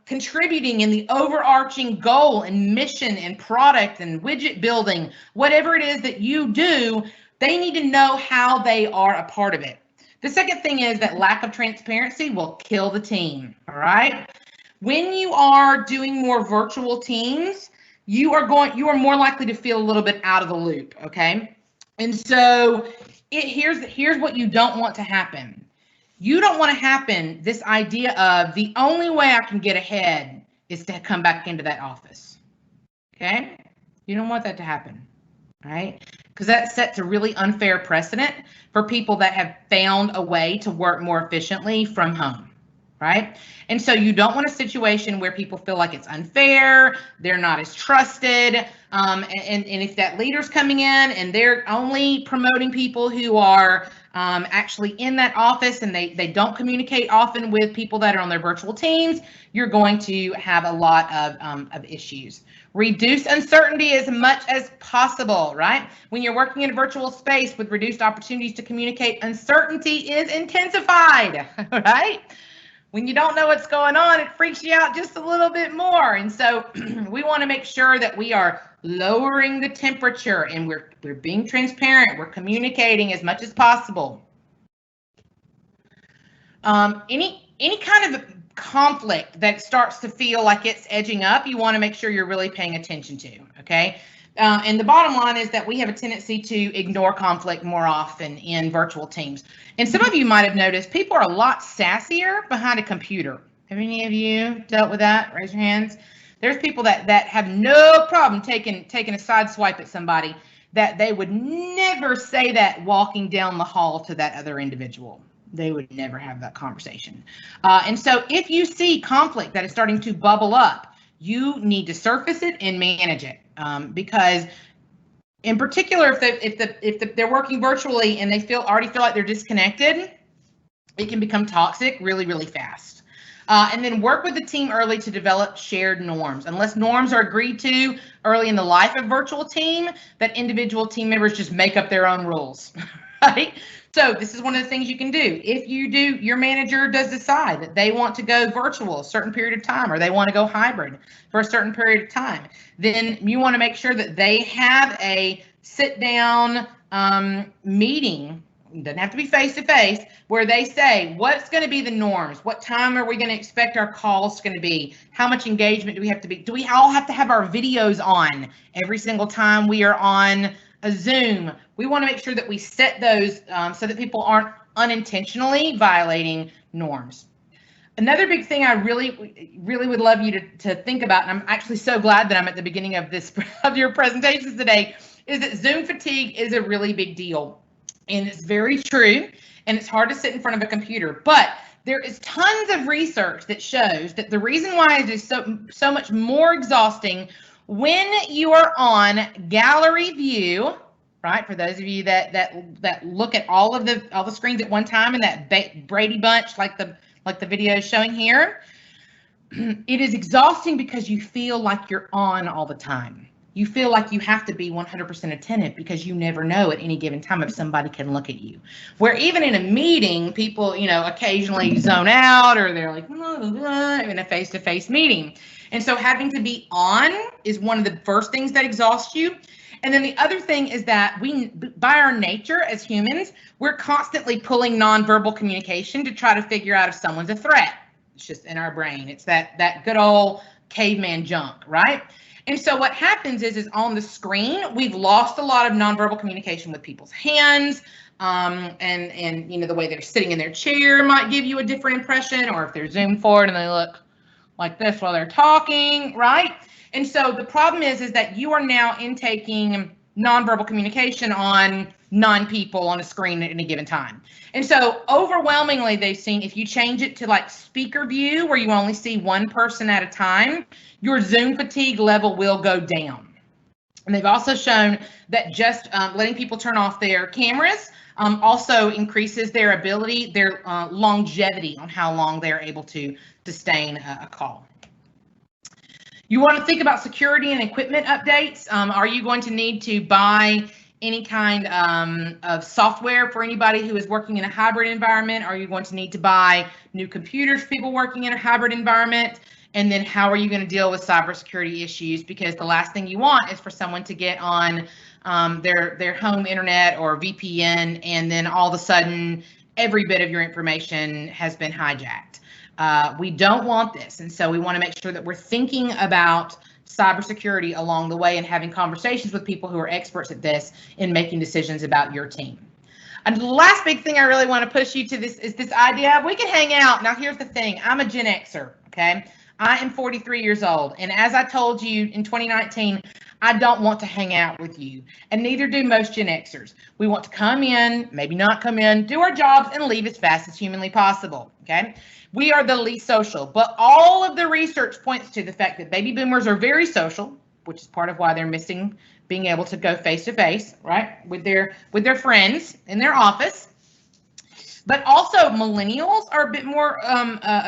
contributing in the overarching goal and mission and product and widget building, whatever it is that you do, they need to know how they are a part of it. The second thing is that lack of transparency will kill the team, all right? When you are doing more virtual teams, you are more likely to feel a little bit out of the loop, okay? And so here's what you don't want to happen. You don't want to happen this idea of the only way I can get ahead is to come back into that office, okay? You don't want that to happen, right? Because that sets a really unfair precedent for people that have found a way to work more efficiently from home, right? And so you don't want a situation where people feel like it's unfair, they're not as trusted, and if that leader's coming in and they're only promoting people who are actually in that office and they don't communicate often with people that are on their virtual teams, you're going to have a lot of issues. Reduce uncertainty as much as possible, right? When you're working in a virtual space with reduced opportunities to communicate, uncertainty is intensified, right? When you don't know what's going on, it freaks you out just a little bit more. And so we want to make sure that we are lowering the temperature and we're being transparent. We're communicating as much as possible. Any kind of conflict that starts to feel like it's edging up, you want to make sure you're really paying attention to, okay? And the bottom line is that we have a tendency to ignore conflict more often in virtual teams. And some of you might have noticed people are a lot sassier behind a computer. Have any of you dealt with that? Raise your hands. There's people that have no problem taking a side swipe at somebody that they would never say that walking down the hall to that other individual. They would never have that conversation. And so if you see conflict that is starting to bubble up, you need to surface it and manage it. Because in particular, if they're working virtually and they already feel like they're disconnected, it can become toxic really, really fast. And then work with the team early to develop shared norms. Unless norms are agreed to early in the life of virtual team, that individual team members just make up their own rules, right? So this is one of the things you can do. If your manager does decide that they want to go virtual a certain period of time, or they want to go hybrid for a certain period of time, then you want to make sure that they have a sit down meeting. It doesn't have to be face to face, where they say, what's going to be the norms? What time are we going to expect our calls going to be? How much engagement do we have to be? Do we all have to have our videos on every single time we are on a Zoom? We want to make sure that we set those so that people aren't unintentionally violating norms. Another big thing I really would love you to think about, and I'm actually so glad that I'm at the beginning of your presentations today, is that Zoom fatigue is a really big deal. And it's very true, and it's hard to sit in front of a computer, but there is tons of research that shows that the reason why it is so much more exhausting when you are on gallery view, right? For those of you that look at all the screens at one time in that Brady Bunch, like the video is showing here, it is exhausting because you feel like you're on all the time. You feel like you have to be 100% attentive because you never know at any given time if somebody can look at you. Where even in a meeting, people, occasionally zone out, or they're like, in a face-to-face meeting. And so having to be on is one of the first things that exhausts you. And then the other thing is that we, by our nature as humans, we're constantly pulling nonverbal communication to try to figure out if someone's a threat. It's just in our brain. It's that good old caveman junk, right? And so what happens is on the screen, we've lost a lot of nonverbal communication with people's hands, and the way they're sitting in their chair might give you a different impression, or if they're zoomed forward and they look like this while they're talking, right? And so the problem is that you are now intaking nonverbal communication on 9 people on a screen at any given time. And so overwhelmingly, they've seen if you change it to like speaker view, where you only see one person at a time, your Zoom fatigue level will go down. And they've also shown that just letting people turn off their cameras also increases their ability, their longevity on how long they're able to sustain a call. You want to think about security and equipment updates. Are you going to need to buy any kind of software for anybody who is working in a hybrid environment? Are you going to need to buy new computers for people working in a hybrid environment? And then how are you going to deal with cybersecurity issues? Because the last thing you want is for someone to get on their home internet or VPN, and then all of a sudden every bit of your information has been hijacked. We don't want this, and so we want to make sure that we're thinking about cybersecurity along the way and having conversations with people who are experts at this in making decisions about your team. And the last big thing I really want to push you to this is this idea of we can hang out. Now, here's the thing. I'm a Gen Xer, okay? I am 43 years old, and as I told you in 2019, I don't want to hang out with you, and neither do most Gen Xers. We want to come in, maybe not come in, do our jobs, and leave as fast as humanly possible, okay? We are the least social, but all of the research points to the fact that baby boomers are very social, which is part of why they're missing being able to go face to face, right, with their friends in their office. But also millennials are a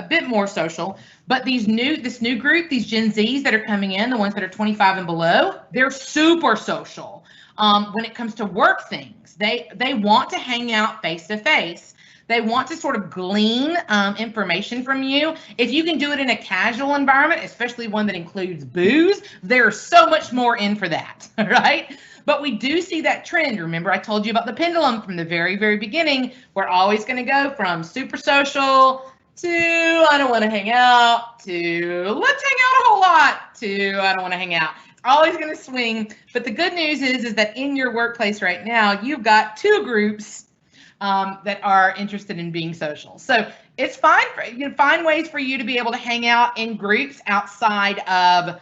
bit more social. But this new group, these Gen Zs that are coming in, the ones that are 25 and below, they're super social. When it comes to work things, they want to hang out face to face. They want to sort of glean information from you. If you can do it in a casual environment, especially one that includes booze, they're so much more in for that, right? But we do see that trend. Remember, I told you about the pendulum from the very, very beginning. We're always going to go from super social to I don't want to hang out to let's hang out a whole lot to I don't want to hang out. It's always going to swing. But the good news is that in your workplace right now, you've got 2 groups that are interested in being social. So it's fine for you to find ways for you to be able to hang out in groups outside of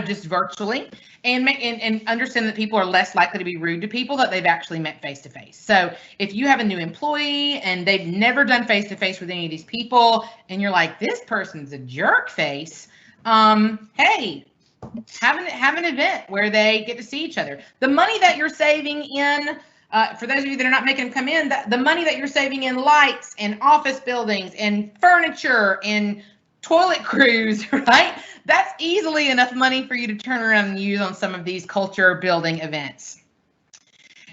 just virtually, and understand that people are less likely to be rude to people that they've actually met face to face. So if you have a new employee and they've never done face to face with any of these people, and you're like, this person's a jerk face, hey, have an event where they get to see each other. The money that you're saving in for those of you that are not making them come in, the money that you're saving in lights and office buildings and furniture and toilet crews, right? That's easily enough money for you to turn around and use on some of these culture building events.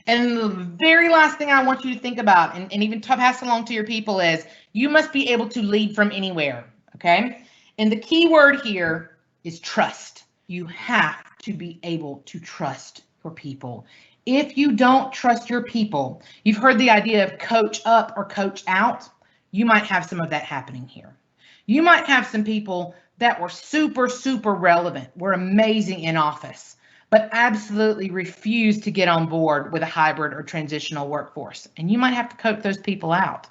And the very last thing I want you to think about, and even pass along to your people, is you must be able to lead from anywhere, okay? And the key word here is trust. You have to be able to trust your people. If you don't trust your people, you've heard the idea of coach up or coach out. You might have some of that happening here. You might have some people that were super, super relevant, were amazing in office, but absolutely refuse to get on board with a hybrid or transitional workforce. And you might have to coach those people out.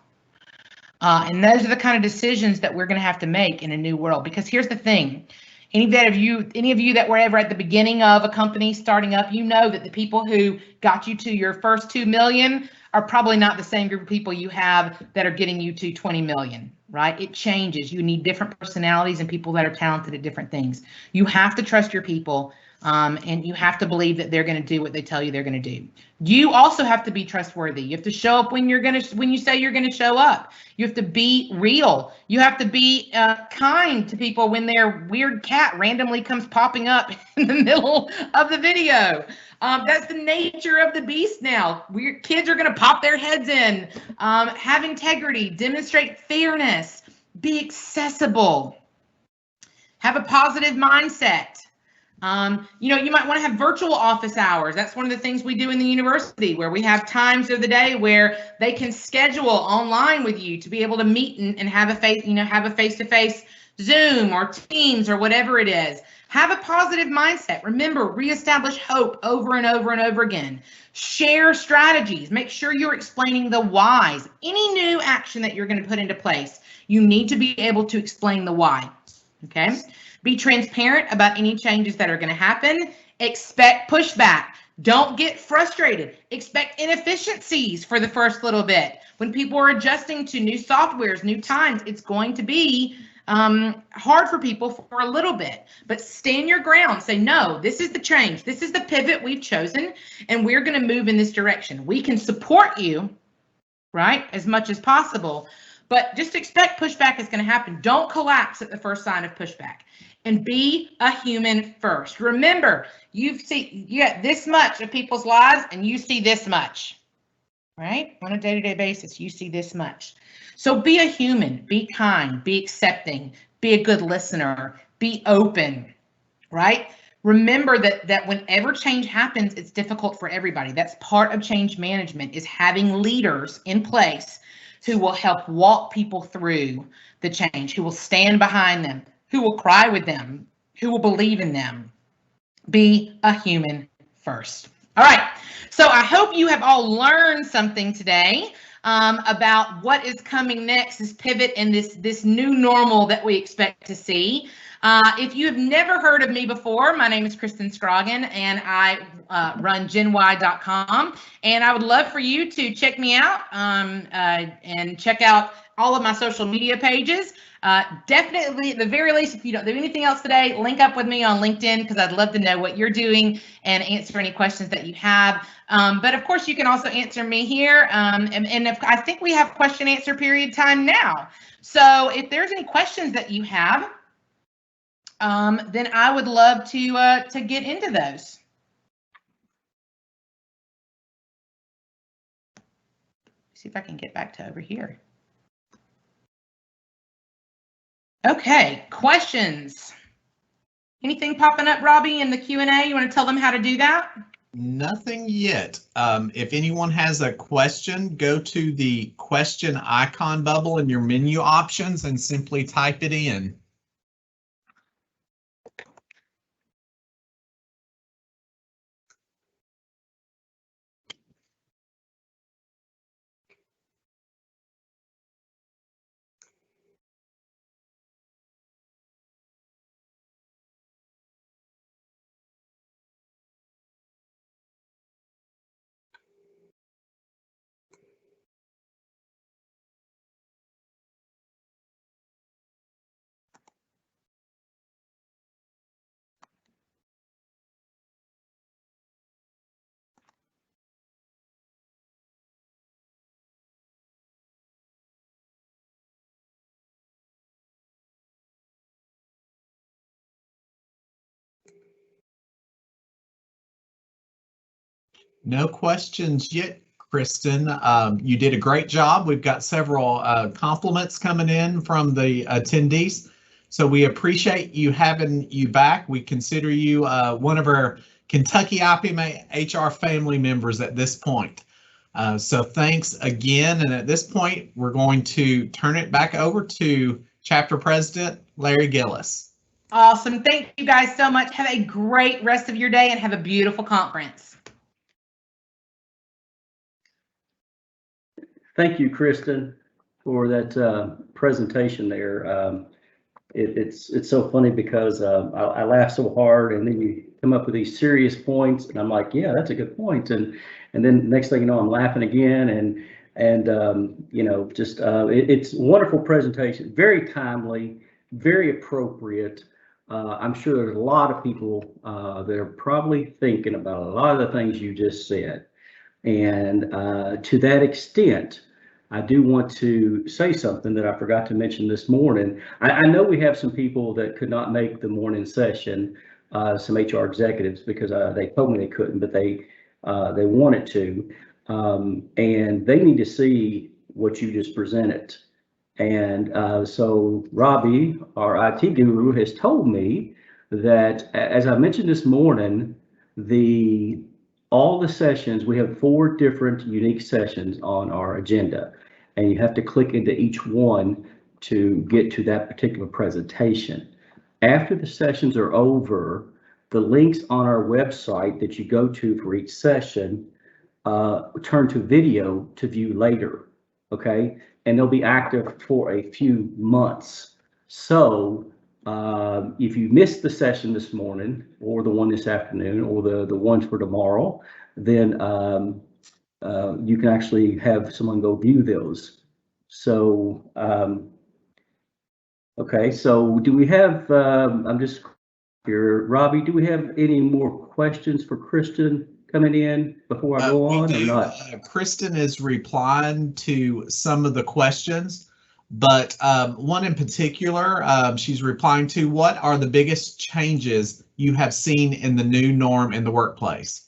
And those are the kind of decisions that we're going to have to make in a new world. Because here's the thing. Any of you that were ever at the beginning of a company starting up, you know that the people who got you to your first 2 million are probably not the same group of people you have that are getting you to 20 million, right? It changes. You need different personalities and people that are talented at different things. You have to trust your people, and you have to believe that they're going to do what they tell you they're going to do. You also have to be trustworthy. You have to show up when you say you're going to show up. You have to be real. You have to be kind to people when their weird cat randomly comes popping up in the middle of the video. That's the nature of the beast now. Kids are going to pop their heads in. Have integrity, demonstrate fairness, be accessible, have a positive mindset. You might want to have virtual office hours. That's one of the things we do in the university, where we have times of the day where they can schedule online with you to be able to meet and have a face-to-face Zoom or Teams or whatever it is. Have a positive mindset. Remember, reestablish hope over and over and over again. Share strategies. Make sure you're explaining the whys. Any new action that you're going to put into place, you need to be able to explain the why. Okay? Be transparent about any changes that are going to happen. Expect pushback. Don't get frustrated. Expect inefficiencies for the first little bit. When people are adjusting to new softwares, new times, it's going to be hard for people for a little bit, but stand your ground. Say, no, this is the change. This is the pivot we've chosen, and we're going to move in this direction. We can support you, right, as much as possible, but just expect pushback is going to happen. Don't collapse at the first sign of pushback, and be a human first. Remember, you get this much of people's lives, and you see this much, right? On a day-to-day basis, you see this much. So be a human, be kind, be accepting, be a good listener, be open, right? Remember that whenever change happens, it's difficult for everybody. That's part of change management, is having leaders in place who will help walk people through the change, who will stand behind them, who will cry with them, who will believe in them. Be a human first. All right, so I hope you have all learned something today about what is coming next, this pivot and this new normal that we expect to see. If you have never heard of me before, my name is Kristen Scroggin, and I run GenY.com, and I would love for you to check me out and check out all of my social media pages. Definitely, at the very least, if you don't do anything else today, link up with me on LinkedIn, because I'd love to know what you're doing and answer any questions that you have. But of course, you can also answer me here. And if, I think we have question answer period time now. So if there's any questions that you have, then I would love to get into those. See if I can get back to over here. Okay, questions. Anything popping up, Robbie, in the Q&A? You want to tell them how to do that? Nothing yet. If anyone has a question, go to the question icon bubble in your menu options and simply type it in. No questions yet, Kristen. You did a great job. We've got several compliments coming in from the attendees, so we appreciate you having you back. We consider you one of our Kentucky IPMA-HR family members at this point. So thanks again. And at this point, we're going to turn it back over to Chapter President Larry Gillis. Awesome. Thank you guys so much. Have a great rest of your day and have a beautiful conference. Thank you, Kristen. for that presentation there. It's so funny because I laugh so hard, and then you come up with these serious points, and I'm like, yeah, that's a good point, and then next thing you know, I'm laughing again, and you know, just it's a wonderful presentation, very timely, very appropriate. I'm sure there's a lot of people that are probably thinking about a lot of the things you just said, and to that extent, I do want to say something that I forgot to mention this morning. I know we have some people that could not make the morning session, some HR executives, because they told me they couldn't, but they wanted to, and they need to see what you just presented. And so Robbie, our IT guru, has told me that, as I mentioned this morning, all the sessions, we have 4 different unique sessions on our agenda, and you have to click into each one to get to that particular presentation. After the sessions are over, the links on our website that you go to for each session turn to video to view later, okay? And they'll be active for a few months. So if you missed the session this morning, or the one this afternoon, or the ones for tomorrow, then you can actually have someone go view those. So, okay, so do we have, I'm just here, Robbie, do we have any more questions for Kristen coming in before I go on, or not? Kristen is replying to some of the questions, but one in particular, she's replying to: what are the biggest changes you have seen in the new norm in the workplace?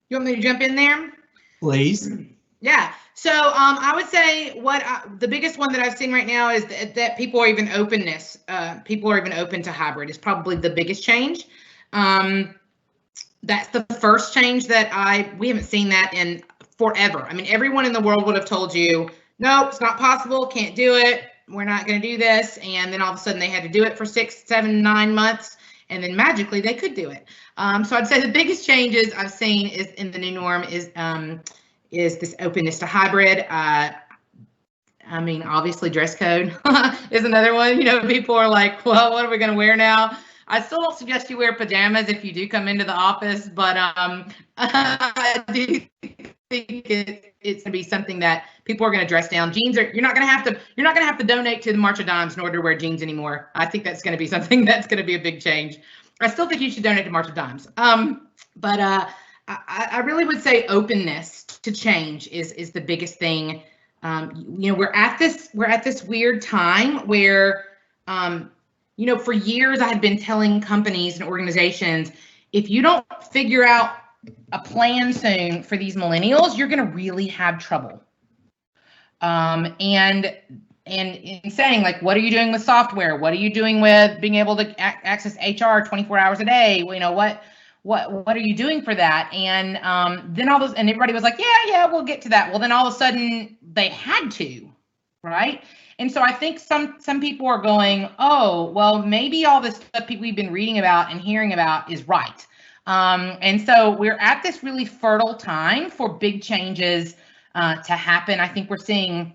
You want me to jump in there? Please. Yeah. So I would say the biggest one that I've seen right now is that people are even openness. People are even open to hybrid is probably the biggest change. That's the first change that we haven't seen that in forever. I mean, everyone in the world would have told you, nope, it's not possible, can't do it, we're not going to do this. And then all of a sudden they had to do it for 6, 7, 9 months, and then magically they could do it. So I'd say the biggest changes I've seen is in the new norm is this openness to hybrid. I mean, obviously dress code is another one. You know, people are like, well, what are we going to wear now? I still don't suggest you wear pajamas if you do come into the office, but I do think it's going to be something that people are going to dress down. Jeans you're not going to have to donate to the March of Dimes in order to wear jeans anymore. I think that's going to be something that's going to be a big change. I still think you should donate to March of Dimes. But I really would say openness to change is the biggest thing. You know, we're at this weird time where, you know, for years I had been telling companies and organizations, if you don't figure out a plan soon for these millennials, you're going to really have trouble. And in saying, like, what are you doing with software? What are you doing with being able to access HR 24 hours a day? You know, what are you doing for that? And then and everybody was like, yeah, we'll get to that. Well, then all of a sudden they had to, right? And so I think some people are going, oh, well, maybe all this stuff we've been reading about and hearing about is right. And so we're at this really fertile time for big changes to happen. I think we're seeing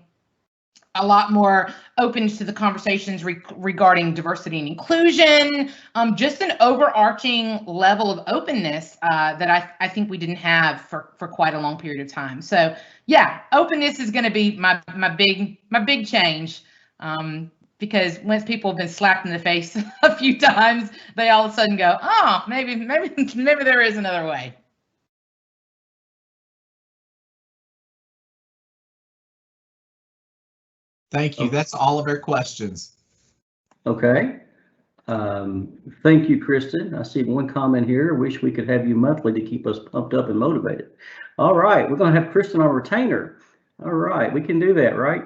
a lot more openness to the conversations regarding diversity and inclusion, just an overarching level of openness that I think we didn't have for quite a long period of time. So yeah, openness is going to be my big change, because once people have been slapped in the face a few times, they all of a sudden go, oh, maybe there is another way. Thank you. That's all of our questions. Okay. Thank you, Kristen. I see one comment here. Wish we could have you monthly to keep us pumped up and motivated. All right, we're going to have Kristen on retainer. All right, we can do that, right?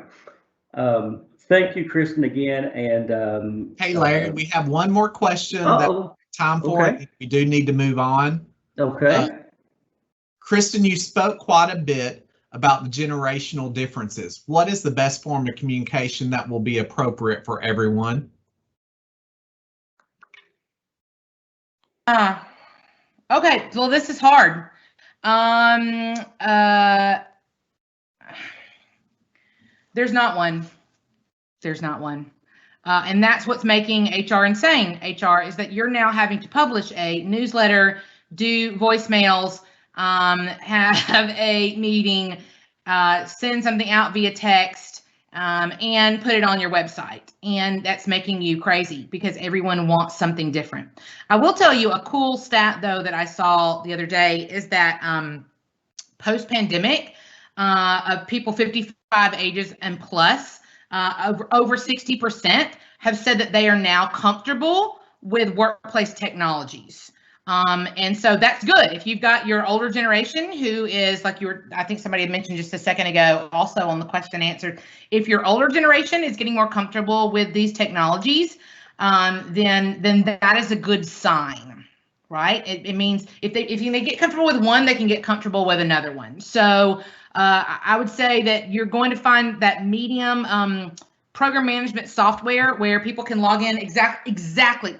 Thank you, Kristen, again. And hey, Larry, we have one more question that time for. Okay. We do need to move on. Okay. Kristen, you spoke quite a bit about the generational differences. What is the best form of communication that will be appropriate for everyone? Okay, well, this is hard. There's not one. There's not one. And that's what's making HR insane. HR is that you're now having to publish a newsletter, do voicemails, have a meeting, send something out via text, and put it on your website. And that's making you crazy because everyone wants something different. I will tell you a cool stat, though, that I saw the other day is that post-pandemic, of people 55 ages and plus, over 60% have said that they are now comfortable with workplace technologies. And so that's good. If you've got your older generation who is like I think somebody had mentioned just a second ago, also on the question and answer, if your older generation is getting more comfortable with these technologies, then that is a good sign, right? It means if they get comfortable with one, they can get comfortable with another one. So I would say that you're going to find that medium program management software where people can log in exactly.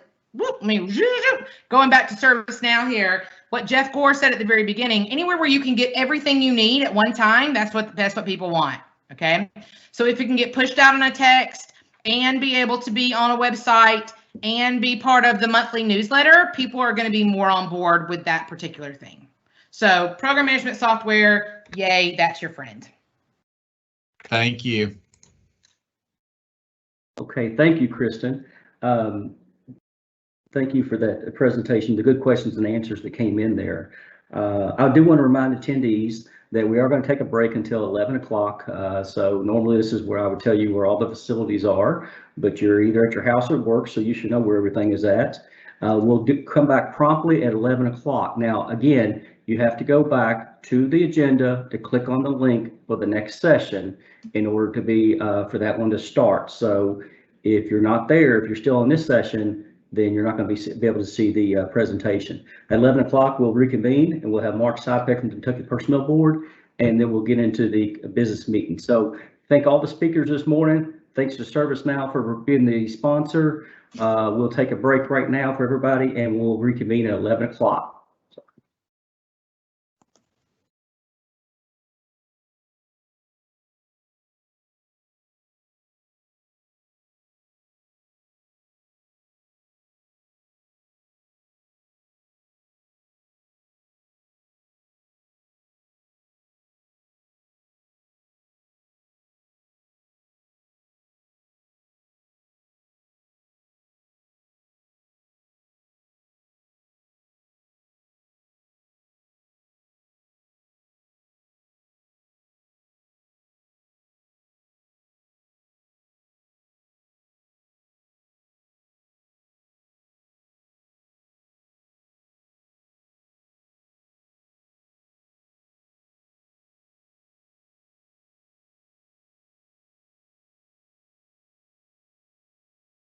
Going back to ServiceNow here, what Jeff Gore said at the very beginning, anywhere where you can get everything you need at one time, that's what people want. Okay, so if it can get pushed out on a text and be able to be on a website and be part of the monthly newsletter, people are going to be more on board with that particular thing. So program management software, yay, that's your friend. Thank you. Okay, thank you, Kristen. Thank you for that presentation, the good questions and answers that came in there. I do want to remind attendees that we are going to take a break until 11 o'clock. So normally this is where I would tell you where all the facilities are, but you're either at your house or work, so you should know where everything is at. We'll come back promptly at 11 o'clock. Now, again, you have to go back to the agenda to click on the link for the next session in order to be for that one to start. So if you're not there, if you're still in this session, then you're not going to be able to see the presentation. At 11 o'clock, we'll reconvene and we'll have Mark Sipek from the Kentucky Personnel Board, and then we'll get into the business meeting. So thank all the speakers this morning. Thanks to ServiceNow for being the sponsor. We'll take a break right now for everybody, and we'll reconvene at 11 o'clock.